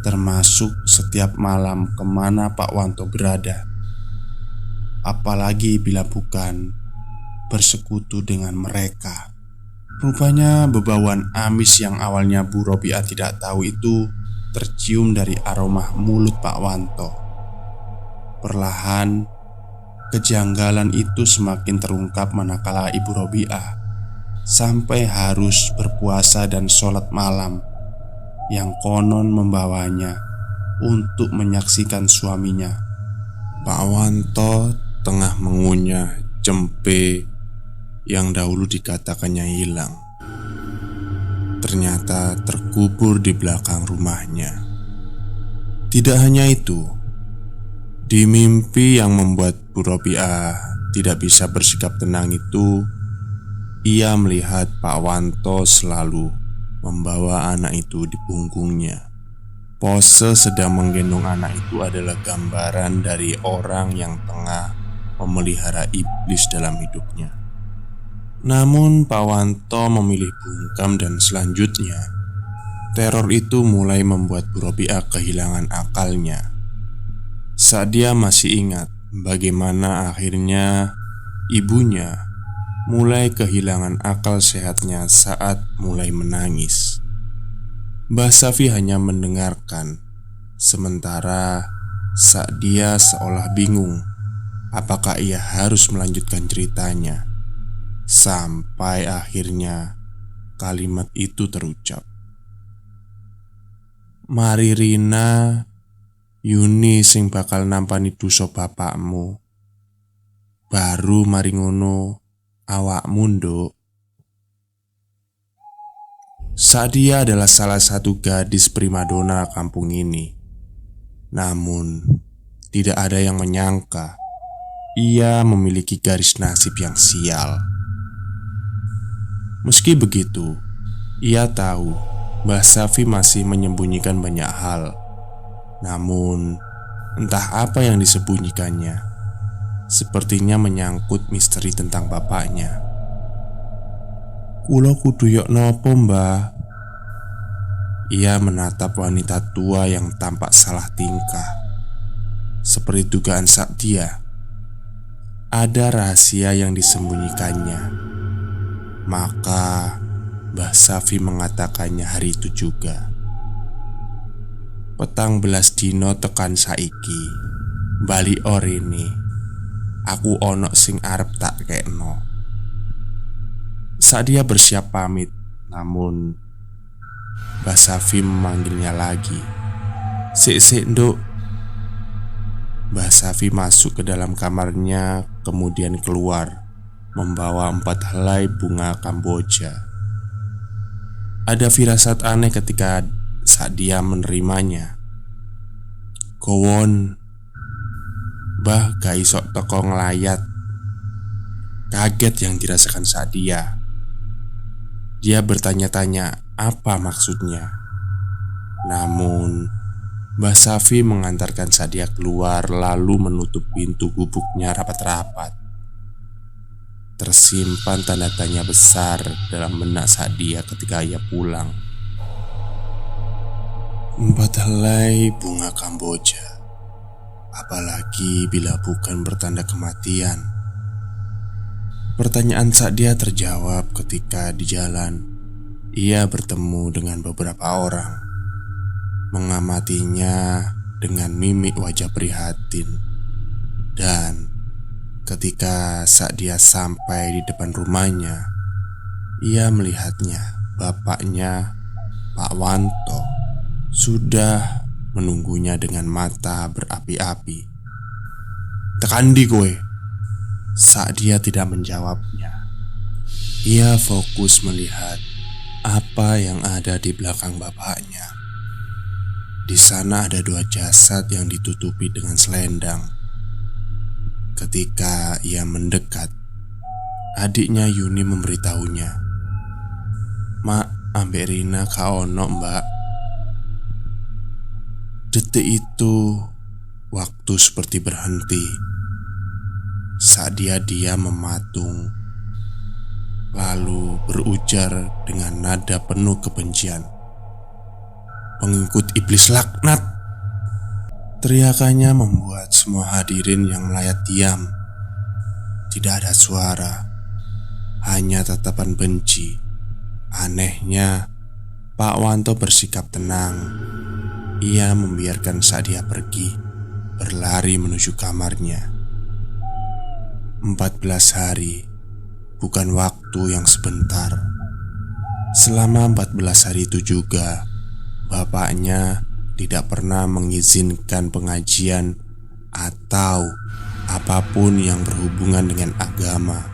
termasuk setiap malam kemana Pak Wanto berada. Apalagi bila bukan bersekutu dengan mereka. Rupanya bebauan amis yang awalnya Bu Robiah tidak tahu itu tercium dari aroma mulut Pak Wanto. Perlahan kejanggalan itu semakin terungkap manakala Ibu Robiah sampai harus berpuasa dan sholat malam yang konon membawanya untuk menyaksikan suaminya, Pak Wanto, tengah mengunyah cempe yang dahulu dikatakannya hilang. Ternyata terkubur di belakang rumahnya. Tidak hanya itu, di mimpi yang membuat Bu Robiah tidak bisa bersikap tenang itu, ia melihat Pak Wanto selalu membawa anak itu di punggungnya. Pose sedang menggendong anak itu adalah gambaran dari orang yang tengah memelihara iblis dalam hidupnya. Namun Pak Wanto memilih bungkam dan selanjutnya teror itu mulai membuat Bu Robiah kehilangan akalnya. Saat dia masih ingat bagaimana akhirnya ibunya mulai kehilangan akal sehatnya saat mulai menangis. Mbah Safi hanya mendengarkan, sementara saat dia seolah bingung apakah ia harus melanjutkan ceritanya. Sampai akhirnya kalimat itu terucap. Mari Rina, Yuni sing bakal nampani dosa bapakmu. Baru mari ngono awakmu nduk. Sadia adalah salah satu gadis primadona kampung ini. Namun tidak ada yang menyangka ia memiliki garis nasib yang sial. Meski begitu, ia tahu Mbah Safi masih menyembunyikan banyak hal. Namun entah apa yang disembunyikannya, sepertinya menyangkut misteri tentang bapaknya. Kula kudu yok nopo, Mbah? Ia menatap wanita tua yang tampak salah tingkah. Seperti dugaan Sadia, ada rahasia yang disembunyikannya. Maka Mbah Safi mengatakannya hari itu juga. Petang belas dino tekan saiki, bali orene, aku ono sing arep tak kekno. Saat dia bersiap pamit, namun Mbah Safi memanggilnya lagi. Sik nduk. Mbah Safi masuk ke dalam kamarnya, kemudian keluar membawa 4 helai bunga kamboja. Ada firasat aneh ketika saat dia menerimanya. Gowon, Mbah gak iso teko ngelayat. Kaget yang dirasakan saat dia bertanya-tanya apa maksudnya. Namun Mbah Safi mengantarkan Sadia keluar lalu menutup pintu gubuknya rapat-rapat. Tersimpan tanda tanya besar dalam benak Sadia ketika ia pulang. 4 helai bunga kamboja, apalagi bila bukan bertanda kematian. Pertanyaan Sadia terjawab ketika di jalan ia bertemu dengan beberapa orang, mengamatinya dengan mimik wajah prihatin. Dan ketika saat dia sampai di depan rumahnya, ia melihatnya, bapaknya, Pak Wanto, sudah menunggunya dengan mata berapi-api. Tekan di kowe. Saat dia tidak menjawabnya, ia fokus melihat apa yang ada di belakang bapaknya. Di sana ada 2 jasad yang ditutupi dengan selendang. Ketika ia mendekat, adiknya Yuni memberitahunya, "Mak, ambek Rina kaono, Mbak." Detik itu, waktu seperti berhenti. Saat dia mematung, lalu berujar dengan nada penuh kebencian, "Pengikut iblis laknat!" Teriakannya membuat semua hadirin yang melayat diam. Tidak ada suara, hanya tatapan benci. Anehnya, Pak Wanto bersikap tenang. Ia membiarkan Sadia pergi, berlari menuju kamarnya. 14 hari, bukan waktu yang sebentar. Selama 14 hari itu juga, bapaknya tidak pernah mengizinkan pengajian atau apapun yang berhubungan dengan agama.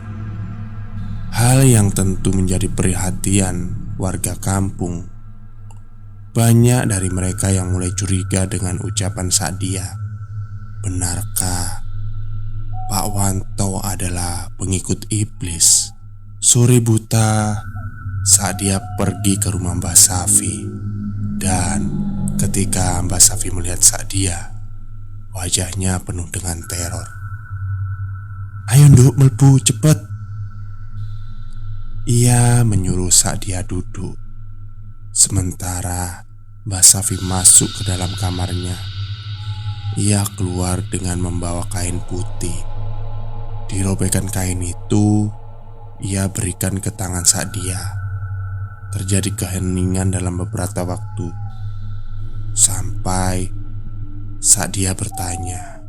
Hal yang tentu menjadi perhatian warga kampung. Banyak dari mereka yang mulai curiga dengan ucapan Sa'dia. Benarkah Pak Wanto adalah pengikut iblis? Sore buta, Sa'dia pergi ke rumah Mbah Safi. Dan ketika Mbah Safi melihat Sa'dia, wajahnya penuh dengan teror. "Ayo nduk, melbu cepet." Ia menyuruh Sa'dia duduk. Sementara Mbah Safi masuk ke dalam kamarnya. Ia keluar dengan membawa kain putih. Dirobekkan kain itu, ia berikan ke tangan Sa'dia. Terjadi keheningan dalam beberapa waktu, sampai Sa'dia bertanya,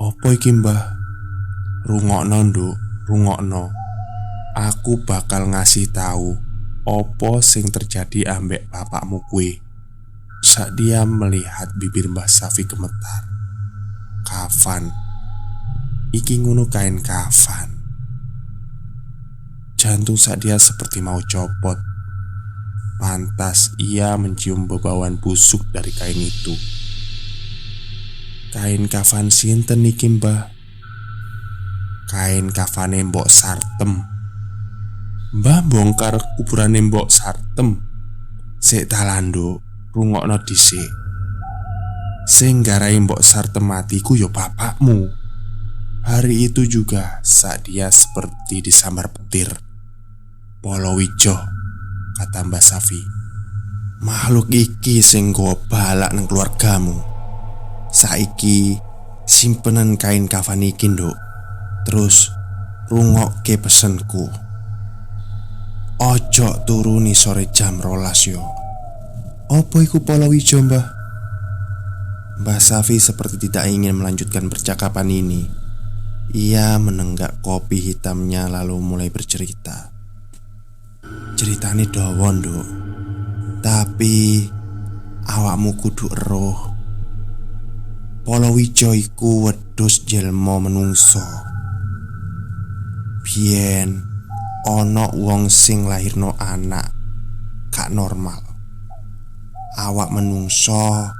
"Opo iki Mbah?" "Rungokno nduk, rungokno. Aku bakal ngasih tahu opo sing terjadi ambek bapakmu kuwi." Sa'dia melihat bibir Mbah Safi gemetar. "Kafan? Iki ngono kain kafan." Jantung Sa'dia seperti mau copot. Pantas ia mencium bebauan busuk dari kain itu. "Kain kafan sinten niki Mbah?" "Kain kafane Mbok Sartem." "Mbah bongkar kuburane Mbok Sartem?" "Sik talando, rungokno dhisik. Sing garai Mbok Sartem mati ku yo bapakmu." Hari itu juga Sa'dia seperti disambar petir. "Polowijo," kata Mbah Safi. "Makhluk iki sing nggawa balak nang keluargamu. Saiki simpenan kain kafan iki nduk. Terus rungokke pesenku. Ojo turuni sore jam 12 yo." "Opo iku Polowijo Mbah?" Mbah Safi seperti tidak ingin melanjutkan percakapan ini. Ia menenggak kopi hitamnya lalu mulai bercerita. "Ceritane dawa nduk, tapi awakmu kudu eruh. Polowijo iku wedhus jelma menungso. Biyen ana wong sing lahirno anak gak normal. Awak menungso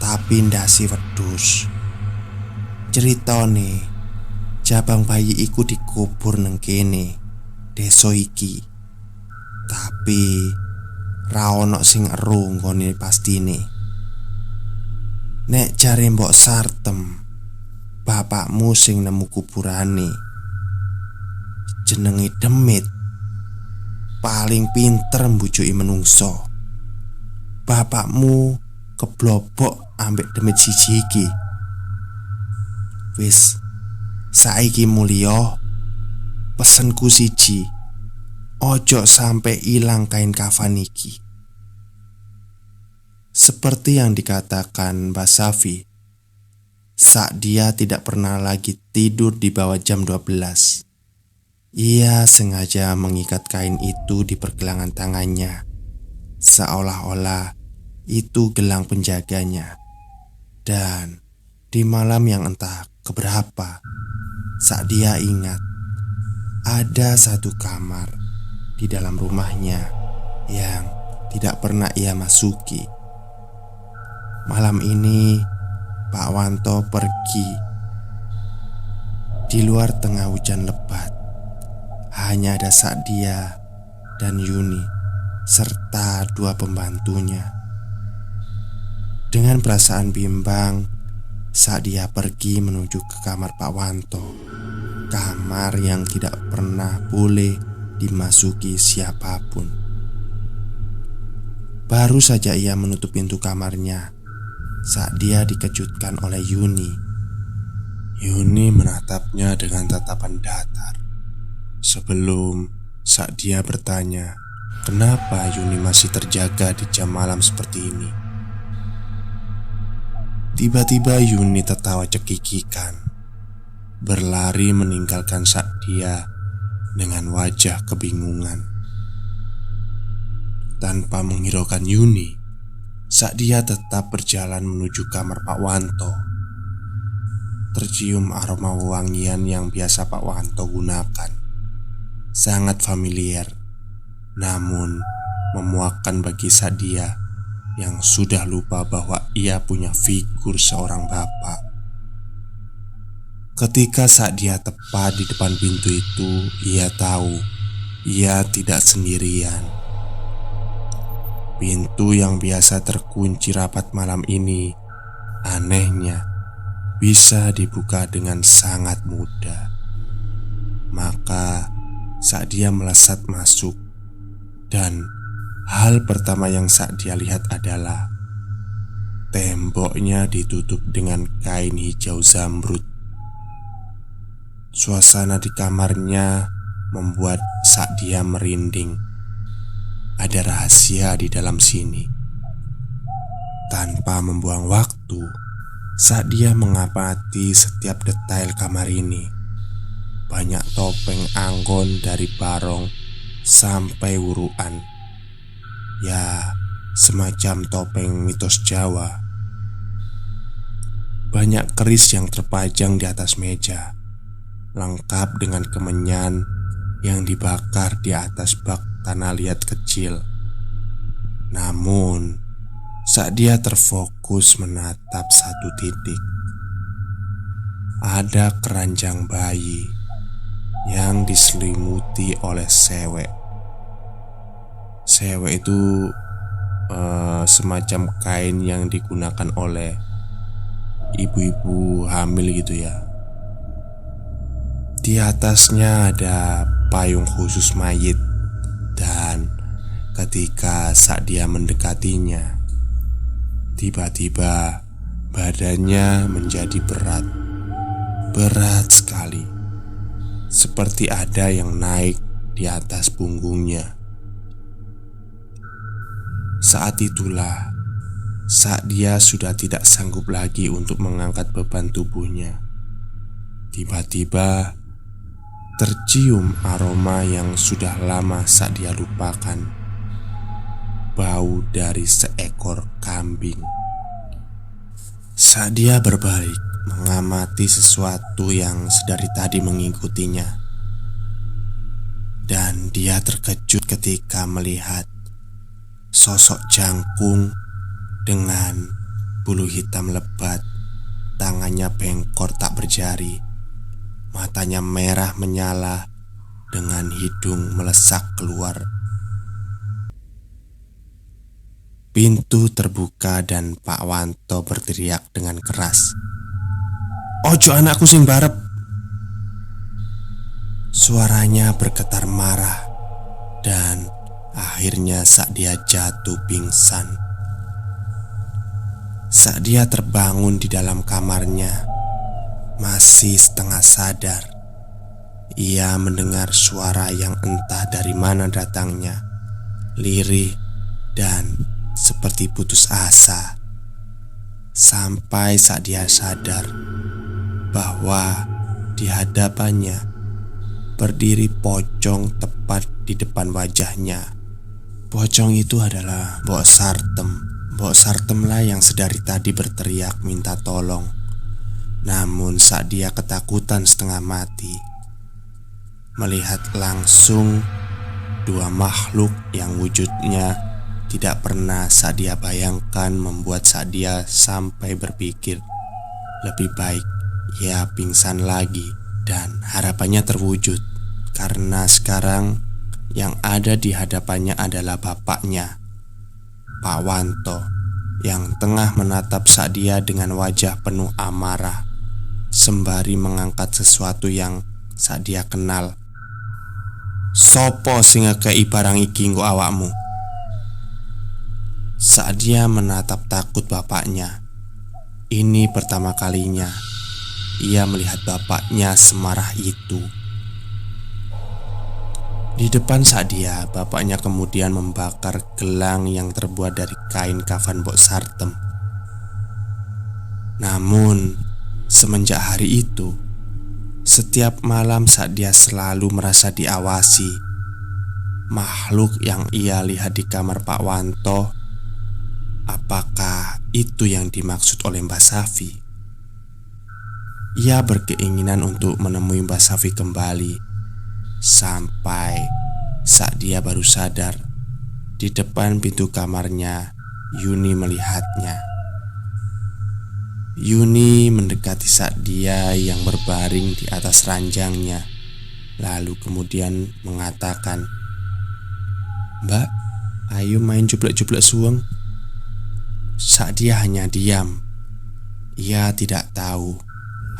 tapi ndasi wedhus. Ceritane jabang bayi iku dikubur nang kene desa iki. Tapi ra ono sing eru nggone pastine. Nek jare Mbok Sartem, bapakmu sing nemu kuburane jenenge Demit. Paling pinter mbujuki menungso. Bapakmu keblobok ambek Demit siji iki. Wis, saiki mulya, pesenku siji, ojo sampai ilang kain kafan iki." Seperti yang dikatakan Mbah Safi, Sa'dia tidak pernah lagi tidur di bawah jam 12. Ia sengaja mengikat kain itu di pergelangan tangannya, seolah-olah itu gelang penjaganya. Dan di malam yang entah keberapa, Sa'dia ingat ada satu kamar di dalam rumahnya yang tidak pernah ia masuki. Malam ini Pak Wanto pergi. Di luar tengah hujan lebat, hanya ada Sa'dia dan Yuni serta dua pembantunya. Dengan perasaan bimbang, Sa'dia pergi menuju ke kamar Pak Wanto. Kamar yang tidak pernah boleh dimasuki siapapun. Baru saja ia menutup pintu kamarnya, Sa'dia dikejutkan oleh Yuni. Yuni menatapnya dengan tatapan datar. Sebelum Sa'dia bertanya, kenapa Yuni masih terjaga di jam malam seperti ini. Tiba-tiba Yuni tertawa cekikikan, berlari meninggalkan Sa'dia dengan wajah kebingungan. Tanpa menghiraukan Yuni, Sa'dia tetap berjalan menuju kamar Pak Wanto. Tercium aroma wewangian yang biasa Pak Wanto gunakan. Sangat familiar, namun memuakkan bagi Sa'dia yang sudah lupa bahwa ia punya figur seorang bapak. Ketika Sa'dia tepat di depan pintu itu, ia tahu ia tidak sendirian. Pintu yang biasa terkunci rapat malam ini, anehnya, bisa dibuka dengan sangat mudah. Maka Sa'dia melesat masuk, dan hal pertama yang Sa'dia lihat adalah temboknya ditutup dengan kain hijau zamrud. Suasana di kamarnya membuat Sa'dia merinding. Ada rahasia di dalam sini. Tanpa membuang waktu, Sa'dia mengamati setiap detail kamar ini. Banyak topeng anggon dari barong sampai wuruan. Ya, semacam topeng mitos Jawa. Banyak keris yang terpajang di atas meja, lengkap dengan kemenyan yang dibakar di atas bak tanah liat kecil. Namun, saat dia terfokus menatap satu titik, ada keranjang bayi yang diselimuti oleh sewek. Sewek itu semacam kain yang digunakan oleh ibu-ibu hamil gitu ya. Di atasnya ada payung khusus mayit, dan ketika saat dia mendekatinya, tiba-tiba badannya menjadi berat. Berat sekali, seperti ada yang naik di atas punggungnya. Saat itulah saat dia sudah tidak sanggup lagi untuk mengangkat beban tubuhnya. Tiba-tiba tercium aroma yang sudah lama saat dia lupakan. Bau dari seekor kambing. Saat dia berbalik mengamati sesuatu yang sedari tadi mengikutinya, dan dia terkejut ketika melihat sosok jangkung dengan bulu hitam lebat, tangannya bengkor tak berjari, matanya merah menyala, dengan hidung melesak keluar. Pintu terbuka dan Pak Wanto berteriak dengan keras, "Ojo anakku sing barep." Suaranya bergetar marah, dan akhirnya saat dia jatuh pingsan. Saat dia terbangun di dalam kamarnya, masih setengah sadar, ia mendengar suara yang entah dari mana datangnya, lirih dan seperti putus asa. Sampai saat dia sadar bahwa di hadapannya berdiri pocong tepat di depan wajahnya. Pocong itu adalah Mbok Sartem. Mbok Sartem lah yang sedari tadi berteriak minta tolong. Namun saat dia ketakutan setengah mati, melihat langsung dua makhluk yang wujudnya tidak pernah saat dia bayangkan, membuat saat dia sampai berpikir lebih baik ia pingsan lagi. Dan harapannya terwujud, karena sekarang yang ada di hadapannya adalah bapaknya, Pak Wanto, yang tengah menatap saat dia dengan wajah penuh amarah, sembari mengangkat sesuatu yang saat dia kenal. "Sopo sing ngekei barang iki nggo awakmu?" Saat dia menatap takut bapaknya, ini pertama kalinya ia melihat bapaknya semarah itu. Di depan saat dia, bapaknya kemudian membakar gelang yang terbuat dari kain kafan Mbok Sartem. Namun, semenjak hari itu, Setiap malam saat dia selalu merasa diawasi, makhluk yang ia lihat di kamar Pak Wanto, apakah itu yang dimaksud oleh Mbak Safi? Ia berkeinginan untuk menemui Mbak Safi kembali, sampai saat dia baru sadar di depan pintu kamarnya Yuni melihatnya. Yuni mendekati saat dia yang berbaring di atas ranjangnya, lalu kemudian mengatakan, "Mbak, ayo main jublek-jublek suweng." Saat dia hanya diam, ia tidak tahu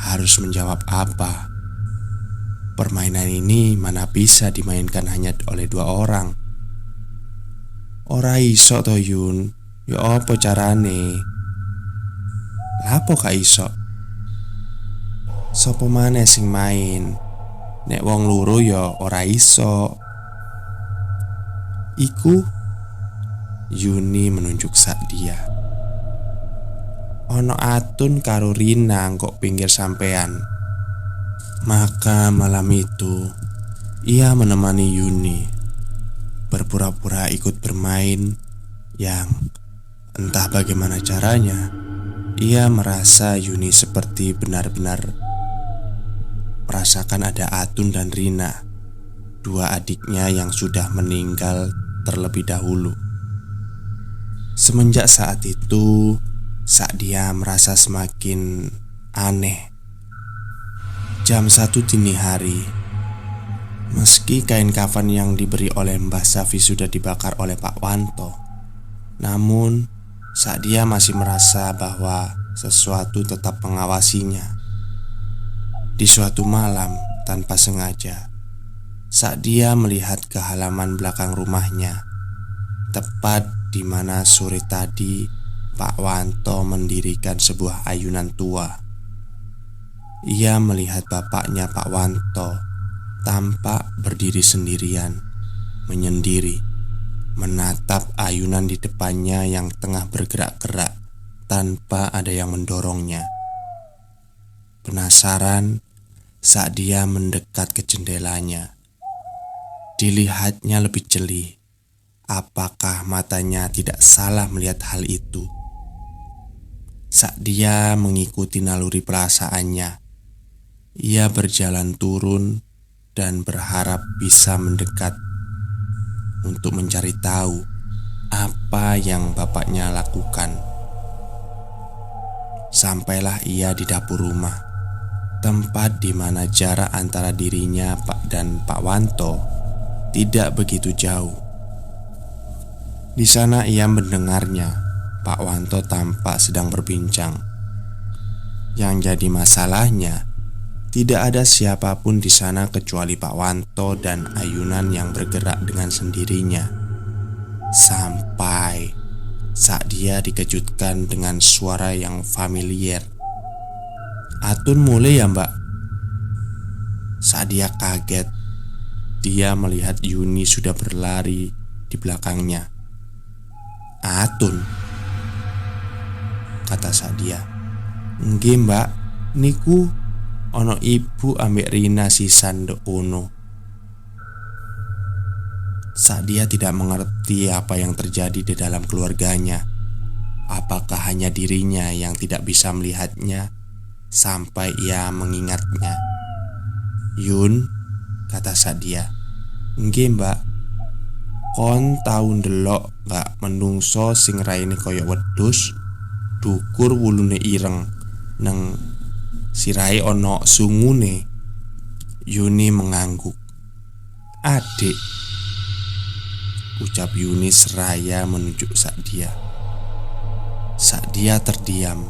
harus menjawab apa. Permainan ini mana bisa dimainkan hanya oleh 2 orang. Ora iso to Yun, ya apa carane? Lapo gak iso? Sopo maneh sing main? Nek wong loro ya ora iso. Iku, Yuni menunjuk sak dia. Ono Atun karo Rina kok pinggir sampean. Maka malam itu ia menemani Yuni, berpura-pura ikut bermain, yang entah bagaimana caranya ia merasa Yuni seperti benar-benar merasakan ada Atun dan Rina, 2 adiknya yang sudah meninggal terlebih dahulu. Semenjak saat itu, saat dia merasa semakin aneh. Jam 1 dini hari, meski kain kafan yang diberi oleh Mbah Safi sudah dibakar oleh Pak Wanto, namun saat dia masih merasa bahwa sesuatu tetap mengawasinya. Di suatu malam tanpa sengaja, saat dia melihat ke halaman belakang rumahnya, tepat di mana sore tadi Pak Wanto mendirikan sebuah ayunan tua, ia melihat bapaknya Pak Wanto tampak berdiri sendirian, menyendiri, menatap ayunan di depannya yang tengah bergerak-gerak tanpa ada yang mendorongnya. Penasaran, saat dia mendekat ke jendelanya, dilihatnya lebih jeli. Apakah matanya tidak salah melihat hal itu? Saat dia mengikuti naluri perasaannya, ia berjalan turun dan berharap bisa mendekat untuk mencari tahu apa yang bapaknya lakukan. Sampailah ia di dapur rumah, tempat di mana jarak antara dirinya dan Pak Wanto tidak begitu jauh. Di sana ia mendengarnya Pak Wanto tampak sedang berbincang. Yang jadi masalahnya, tidak ada siapapun di sana kecuali Pak Wanto dan ayunan yang bergerak dengan sendirinya. Sampai saat dia dikejutkan dengan suara yang familiar. "Atun mulai ya Mbak?" Saat dia kaget, dia melihat Yuni sudah berlari di belakangnya. "Atun," kata Sadia. "Nggih Mbak, niku ono ibu ambek Rina sisan ndek kono." Saat dia tidak mengerti apa yang terjadi di dalam keluarganya. Apakah hanya dirinya yang tidak bisa melihatnya sampai ia mengingatnya. "Yun," kata Sadia. "Nggih Mbak, kon tau ndelok gak menungso sing raine koyo wedhus, dukur wulune ireng, neng sirai ono sungune?" Yuni mengangguk. "Adik," ucap Yuni seraya menunjuk Sadia. Sadia terdiam,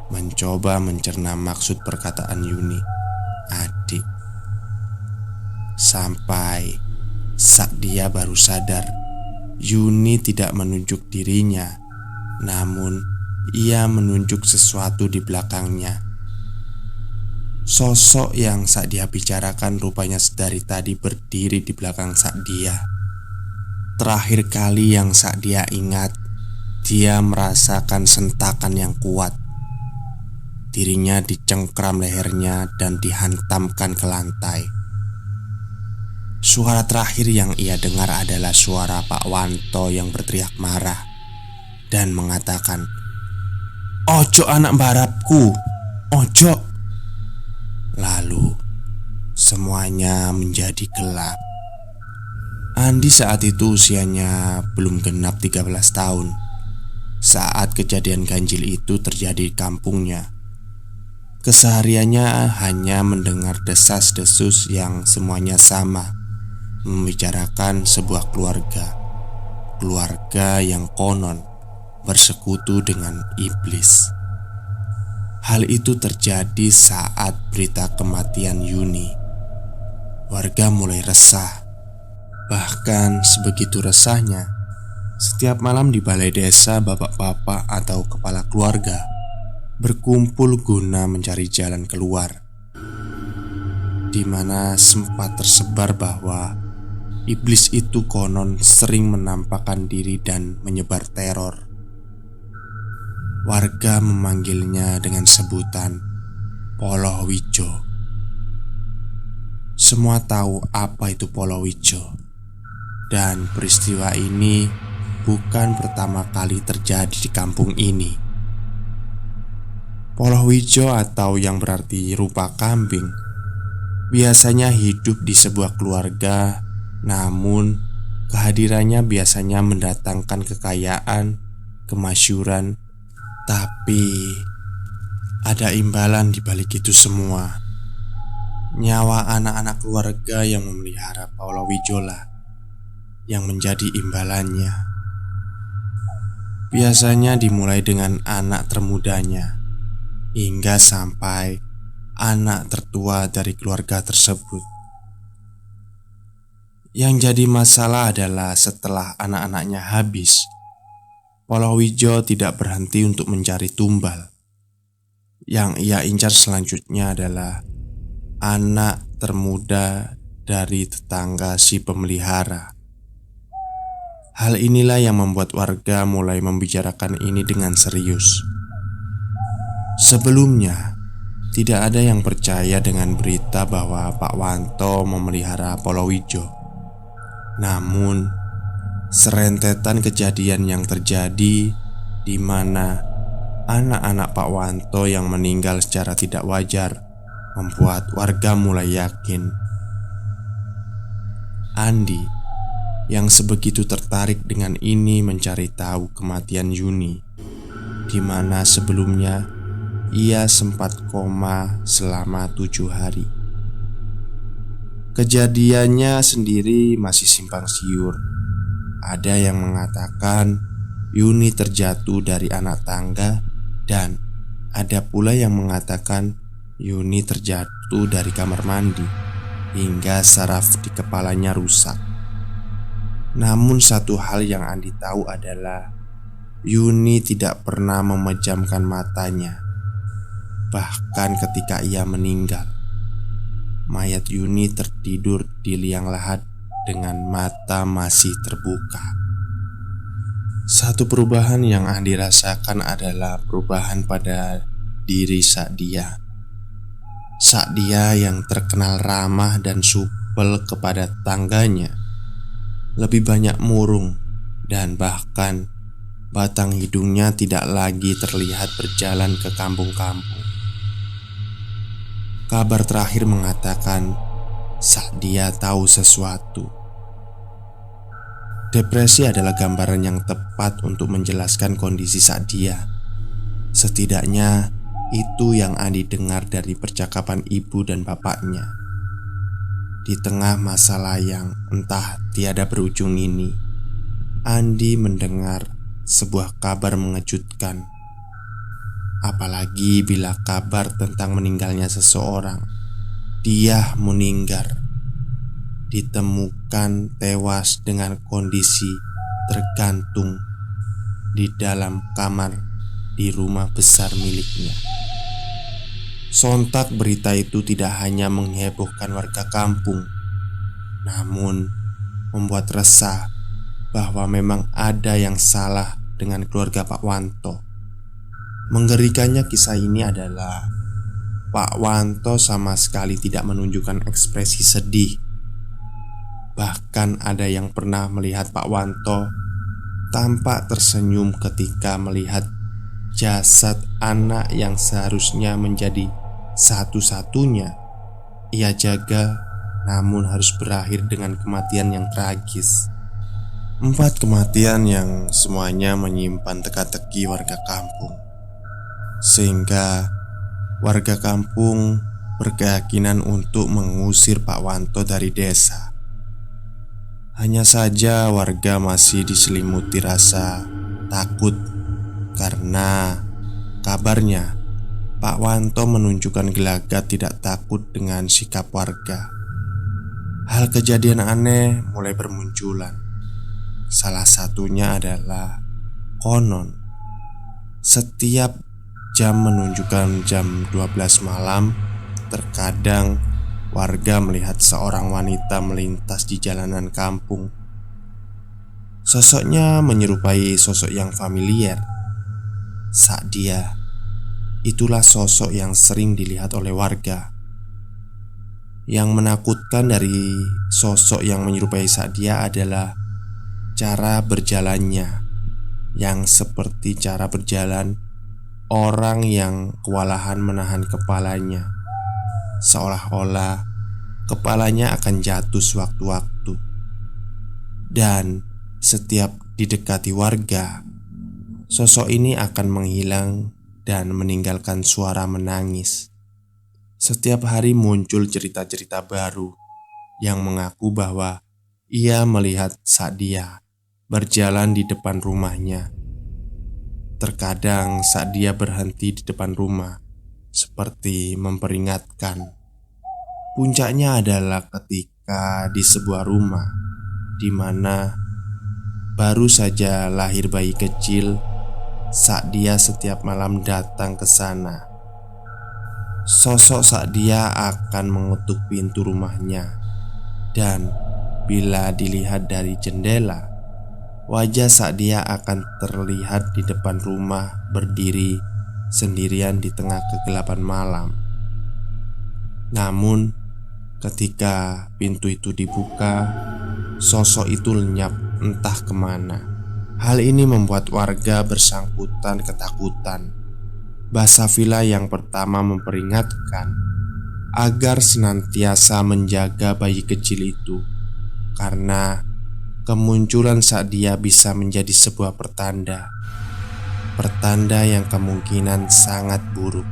mencoba mencerna maksud perkataan Yuni, "adik." Sampai saat dia baru sadar Yuni tidak menunjuk dirinya, namun ia menunjuk sesuatu di belakangnya. Sosok yang saat dia bicarakan rupanya dari tadi berdiri di belakang Sadia. Terakhir kali yang saat dia ingat, dia merasakan sentakan yang kuat. Dirinya dicengkram lehernya dan dihantamkan ke lantai. Suara terakhir yang ia dengar adalah suara Pak Wanto yang berteriak marah dan mengatakan, "Ojo anak barapku, ojo!" Lalu semuanya menjadi gelap. Andi saat itu usianya belum genap 13 tahun saat kejadian ganjil itu terjadi di kampungnya. Kesehariannya hanya mendengar desas-desus yang semuanya sama, membicarakan sebuah keluarga yang konon bersekutu dengan iblis. Hal itu terjadi saat berita kematian Yuni. Warga mulai resah. Bahkan sebegitu resahnya, setiap malam di balai desa bapak-bapak atau kepala keluarga berkumpul guna mencari jalan keluar, di mana sempat tersebar bahwa iblis itu konon sering menampakkan diri dan menyebar teror. Warga memanggilnya dengan sebutan Polowijo. Semua tahu apa itu Polowijo, dan peristiwa ini bukan pertama kali terjadi di kampung ini. Polowijo atau yang berarti rupa kambing biasanya hidup di sebuah keluarga, namun kehadirannya biasanya mendatangkan kekayaan, kemasyhuran, tapi ada imbalan di balik itu semua. Nyawa anak-anak keluarga yang memelihara Polowijo lah yang menjadi imbalannya. Biasanya dimulai dengan anak termudanya hingga sampai anak tertua dari keluarga tersebut. Yang jadi masalah adalah setelah anak-anaknya habis, Polowijo tidak berhenti untuk mencari tumbal. Yang ia incar selanjutnya adalah anak termuda dari tetangga si pemelihara. Hal inilah yang membuat warga mulai membicarakan ini dengan serius. Sebelumnya, tidak ada yang percaya dengan berita bahwa Pak Wanto memelihara Polowijo. Namun, serentetan kejadian yang terjadi di mana anak-anak Pak Wanto yang meninggal secara tidak wajar membuat warga mulai yakin. Andi yang sebegitu tertarik dengan ini mencari tahu kematian Yuni, di mana sebelumnya ia sempat koma selama 7 hari. Kejadiannya sendiri masih simpang siur. Ada yang mengatakan Yuni terjatuh dari anak tangga, dan ada pula yang mengatakan Yuni terjatuh dari kamar mandi hingga saraf di kepalanya rusak. Namun satu hal yang Andi tahu adalah Yuni tidak pernah memejamkan matanya. Bahkan ketika ia meninggal, mayat Yuni tertidur di liang lahat dengan mata masih terbuka. Satu perubahan yang Andi rasakan adalah perubahan pada diri Sa'dia. Sa'dia yang terkenal ramah dan supel kepada tetangganya lebih banyak murung, dan bahkan batang hidungnya tidak lagi terlihat berjalan ke kampung-kampung. Kabar terakhir mengatakan Sa'dia tahu sesuatu. Depresi adalah gambaran yang tepat untuk menjelaskan kondisi Sa'dia. Setidaknya itu yang Andi dengar dari percakapan ibu dan bapaknya. Di tengah masalah yang entah tiada berujung ini, Andi mendengar sebuah kabar mengejutkan. Apalagi bila kabar tentang meninggalnya seseorang. Dia meninggal, ditemukan tewas dengan kondisi tergantung di dalam kamar di rumah besar miliknya. Sontak berita itu tidak hanya menghebohkan warga kampung, namun membuat resah bahwa memang ada yang salah dengan keluarga Pak Wanto. Mengerikannya kisah ini adalah Pak Wanto sama sekali tidak menunjukkan ekspresi sedih. Bahkan ada yang pernah melihat Pak Wanto tampak tersenyum ketika melihat jasad anak yang seharusnya menjadi satu-satunya ia jaga, namun harus berakhir dengan kematian yang tragis. 4 kematian yang semuanya menyimpan teka-teki warga kampung, sehingga warga kampung berkeyakinan untuk mengusir Pak Wanto dari desa. Hanya saja warga masih diselimuti rasa takut karena kabarnya Pak Wanto menunjukkan gelagat tidak takut dengan sikap warga. Hal kejadian aneh mulai bermunculan. Salah satunya adalah konon setiap jam menunjukkan jam 12 malam, terkadang warga melihat seorang wanita melintas di jalanan kampung. Sosoknya menyerupai sosok yang familiar. Sa'dia, itulah sosok yang sering dilihat oleh warga. Yang menakutkan dari sosok yang menyerupai Sa'dia adalah cara berjalannya, yang seperti cara berjalan orang yang kewalahan menahan kepalanya, seolah-olah kepalanya akan jatuh sewaktu-waktu. Dan setiap didekati warga, sosok ini akan menghilang dan meninggalkan suara menangis. Setiap hari muncul cerita-cerita baru yang mengaku bahwa ia melihat Sa'dia berjalan di depan rumahnya. Terkadang Sa'dia berhenti di depan rumah seperti memperingatkan. Puncaknya adalah ketika di sebuah rumah di mana baru saja lahir bayi kecil, Sa'dia setiap malam datang ke sana. Sosok Sa'dia akan mengetuk pintu rumahnya, dan bila dilihat dari jendela, wajah Sa'dia akan terlihat di depan rumah berdiri sendirian di tengah kegelapan malam. Namun ketika pintu itu dibuka, sosok itu lenyap entah kemana. Hal ini membuat warga bersangkutan ketakutan. Basafila yang pertama memperingatkan agar senantiasa menjaga bayi kecil itu, karena kemunculan Sa'dia bisa menjadi sebuah pertanda yang kemungkinan sangat buruk.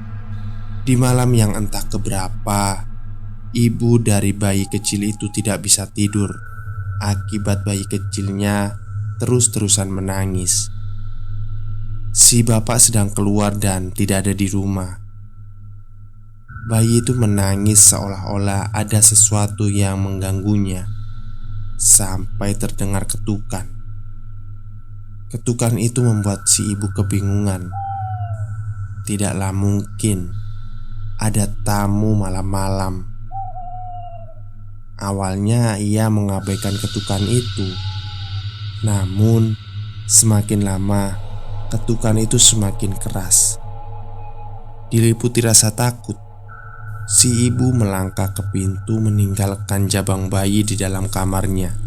Di malam yang entah keberapa, ibu dari bayi kecil itu tidak bisa tidur akibat bayi kecilnya terus-terusan menangis. Si bapak sedang keluar dan tidak ada di rumah. Bayi itu menangis seolah-olah ada sesuatu yang mengganggunya, sampai terdengar ketukan. Ketukan itu membuat si ibu kebingungan. Tidaklah mungkin ada tamu malam-malam. Awalnya ia mengabaikan ketukan itu, namun semakin lama ketukan itu semakin keras. Diliputi rasa takut, si ibu melangkah ke pintu meninggalkan jabang bayi di dalam kamarnya.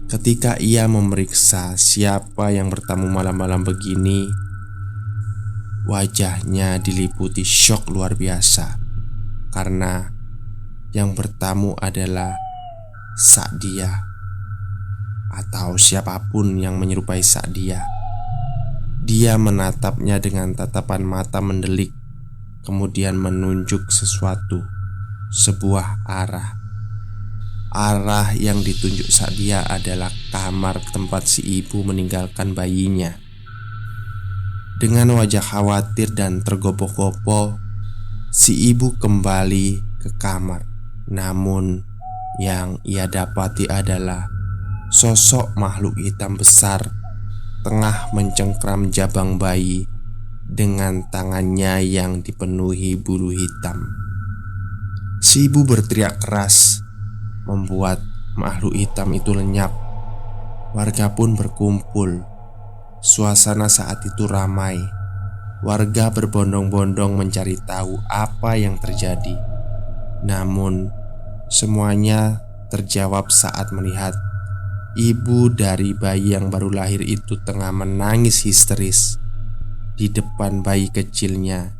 Ketika ia memeriksa siapa yang bertamu malam-malam begini, wajahnya diliputi syok luar biasa, karena yang bertamu adalah Sa'dia, atau siapapun yang menyerupai Sa'dia. Dia menatapnya dengan tatapan mata mendelik, kemudian menunjuk sesuatu, sebuah arah. Arah yang ditunjuk Sa'dia adalah kamar tempat si ibu meninggalkan bayinya. Dengan wajah khawatir dan tergopoh-gopoh, si ibu kembali ke kamar. Namun yang ia dapati adalah sosok makhluk hitam besar tengah mencengkram jabang bayi dengan tangannya yang dipenuhi bulu hitam. Si ibu berteriak keras, membuat makhluk hitam itu lenyap. Warga pun berkumpul. Suasana saat itu ramai. Warga berbondong-bondong mencari tahu apa yang terjadi. Namun, semuanya terjawab saat melihat ibu dari bayi yang baru lahir itu tengah menangis histeris di depan bayi kecilnya.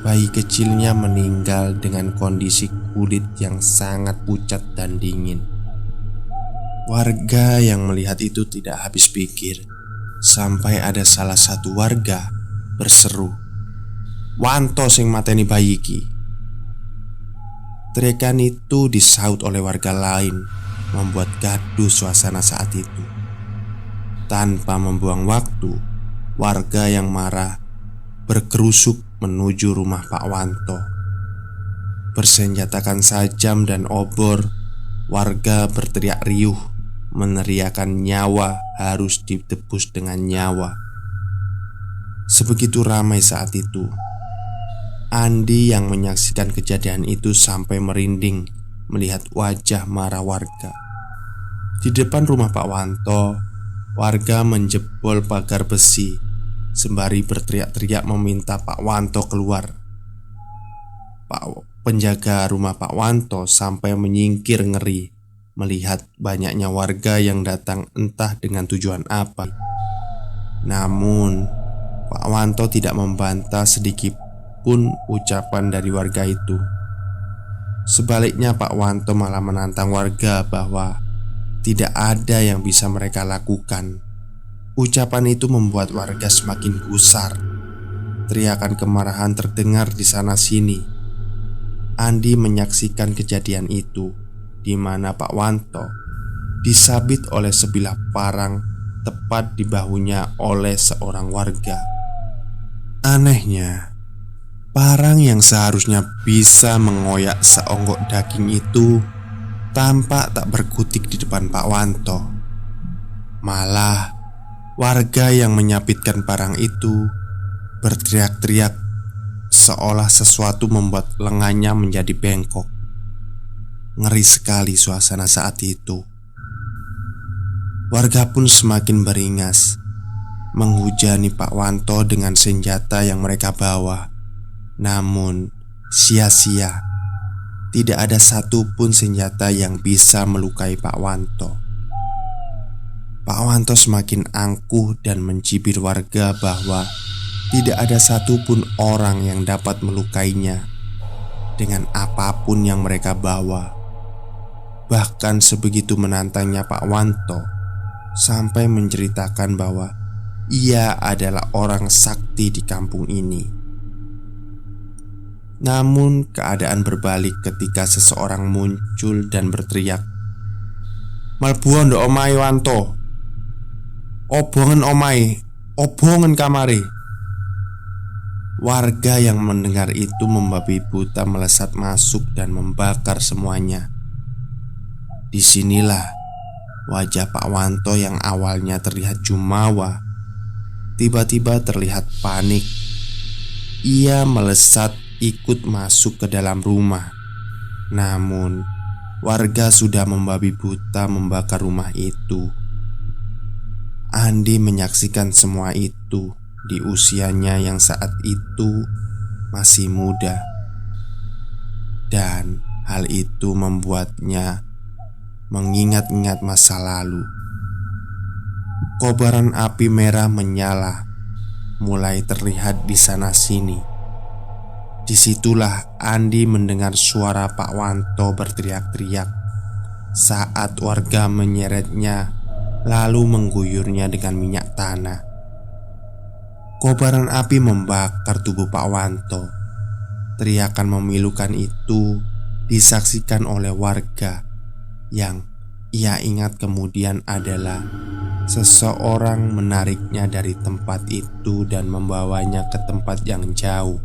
Bayi kecilnya meninggal dengan kondisi kulit yang sangat pucat dan dingin. Warga yang melihat itu tidak habis pikir, sampai ada salah satu warga berseru, "Wanto sing mateni bayi iki." Teriakan itu disaut oleh warga lain, membuat gaduh suasana saat itu. Tanpa membuang waktu, warga yang marah berkerusuk menuju rumah Pak Wanto. Bersenjatakan sajam dan obor, warga berteriak riuh, meneriakan nyawa harus ditebus dengan nyawa. Sebegitu ramai saat itu, Andi yang menyaksikan kejadian itu sampai merinding melihat wajah marah warga. Di depan rumah Pak Wanto, warga menjebol pagar besi sembari berteriak-teriak meminta Pak Wanto keluar. Penjaga rumah Pak Wanto sampai menyingkir ngeri melihat banyaknya warga yang datang entah dengan tujuan apa. Namun, Pak Wanto tidak membantah sedikit pun ucapan dari warga itu. Sebaliknya, Pak Wanto malah menantang warga bahwa tidak ada yang bisa mereka lakukan. Ucapan itu membuat warga semakin gusar. Teriakan kemarahan terdengar di sana-sini. Andi menyaksikan kejadian itu, di mana Pak Wanto disabit oleh sebilah parang tepat di bahunya oleh seorang warga. Anehnya, parang yang seharusnya bisa mengoyak seonggok daging itu tampak tak berkutik di depan Pak Wanto. Malah, warga yang menyabitkan parang itu berteriak-teriak seolah sesuatu membuat lengannya menjadi bengkok. Ngeri sekali suasana saat itu. Warga pun semakin beringas, menghujani Pak Wanto dengan senjata yang mereka bawa. Namun, sia-sia. Tidak ada satupun senjata yang bisa melukai Pak Wanto. Pak Wanto semakin angkuh dan mencibir warga bahwa tidak ada satupun orang yang dapat melukainya dengan apapun yang mereka bawa. Bahkan sebegitu menantangnya Pak Wanto, sampai menceritakan bahwa ia adalah orang sakti di kampung ini. Namun keadaan berbalik ketika seseorang muncul dan berteriak, "Malbuon ndok omahe Wanto, obongen omahe, obongen kamare." Warga yang mendengar itu membabi buta melesat masuk dan membakar semuanya. Disinilah wajah Pak Wanto yang awalnya terlihat jumawa tiba-tiba terlihat panik. Ia melesat ikut masuk ke dalam rumah. Namun, warga sudah membabi buta membakar rumah itu. Andi menyaksikan semua itu di usianya yang saat itu masih muda. Dan hal itu membuatnya mengingat-ingat masa lalu. Kobaran api merah menyala, mulai terlihat di sana-sini. Disitulah Andi mendengar suara Pak Wanto berteriak-teriak saat warga menyeretnya lalu mengguyurnya dengan minyak tanah. Kobaran api membakar tubuh Pak Wanto. Teriakan memilukan itu disaksikan oleh warga yang ia ingat kemudian adalah seseorang menariknya dari tempat itu dan membawanya ke tempat yang jauh.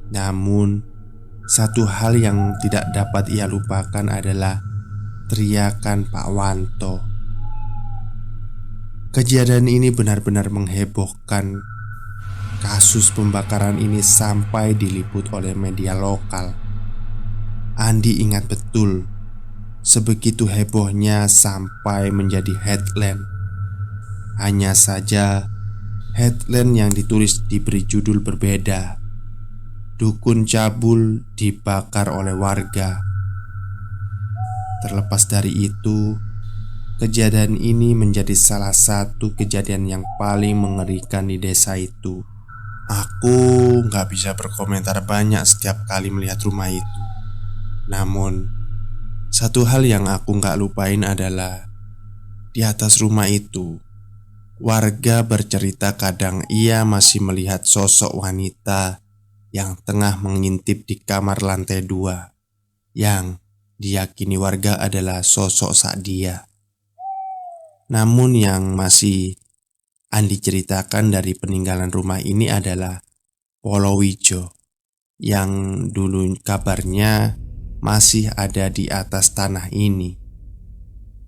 Namun, satu hal yang tidak dapat ia lupakan adalah teriakan Pak Wanto. Kejadian ini benar-benar menghebohkan. Kasus pembakaran ini sampai diliput oleh media lokal. Andi ingat betul, sebegitu hebohnya sampai menjadi headline Hanya saja headline yang ditulis diberi judul berbeda. Dukun cabul dibakar oleh warga. Terlepas dari itu, kejadian ini menjadi salah satu kejadian yang paling mengerikan di desa itu. Aku nggak bisa berkomentar banyak setiap kali melihat rumah itu. Namun, satu hal yang aku nggak lupain adalah di atas rumah itu, warga bercerita kadang ia masih melihat sosok wanita yang tengah mengintip di kamar lantai 2, yang diyakini warga adalah sosok Sadia. Namun yang masih Andi ceritakan dari peninggalan rumah ini adalah Polowijo, yang dulu kabarnya masih ada di atas tanah ini.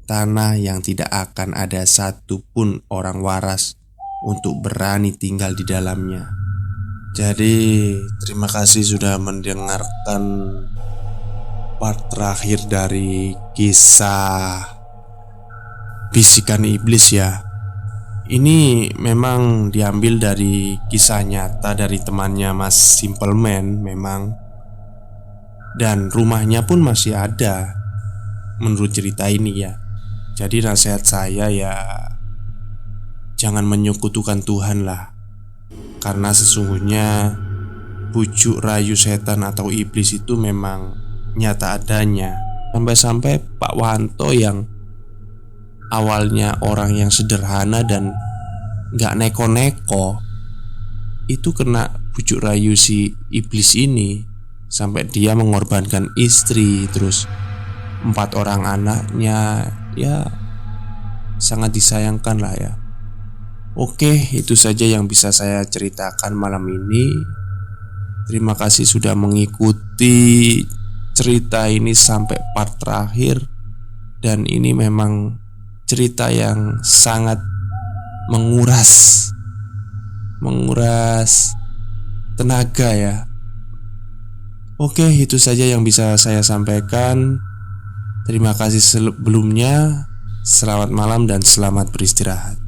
Tanah yang tidak akan ada satupun orang waras untuk berani tinggal di dalamnya. Jadi, terima kasih sudah mendengarkan part terakhir dari kisah Bisikan Iblis ya. Ini memang diambil dari kisah nyata dari temannya Mas Simpleman memang. Dan rumahnya pun masih ada menurut cerita ini ya. Jadi nasihat saya ya, jangan menyekutukan Tuhan lah. Karena sesungguhnya bujuk rayu setan atau iblis itu memang nyata adanya. Sampai-sampai Pak Wanto yang awalnya orang yang sederhana dan gak neko-neko, itu kena bujuk rayu si iblis ini. Sampai dia mengorbankan istri, terus 4 orang anaknya. Ya, sangat disayangkan lah ya. Oke, itu saja yang bisa saya ceritakan malam ini. Terima kasih sudah mengikuti cerita ini sampai part terakhir. Dan ini memang cerita yang sangat menguras tenaga ya. Oke, itu saja yang bisa saya sampaikan. Terima kasih sebelumnya. Selamat malam dan selamat beristirahat.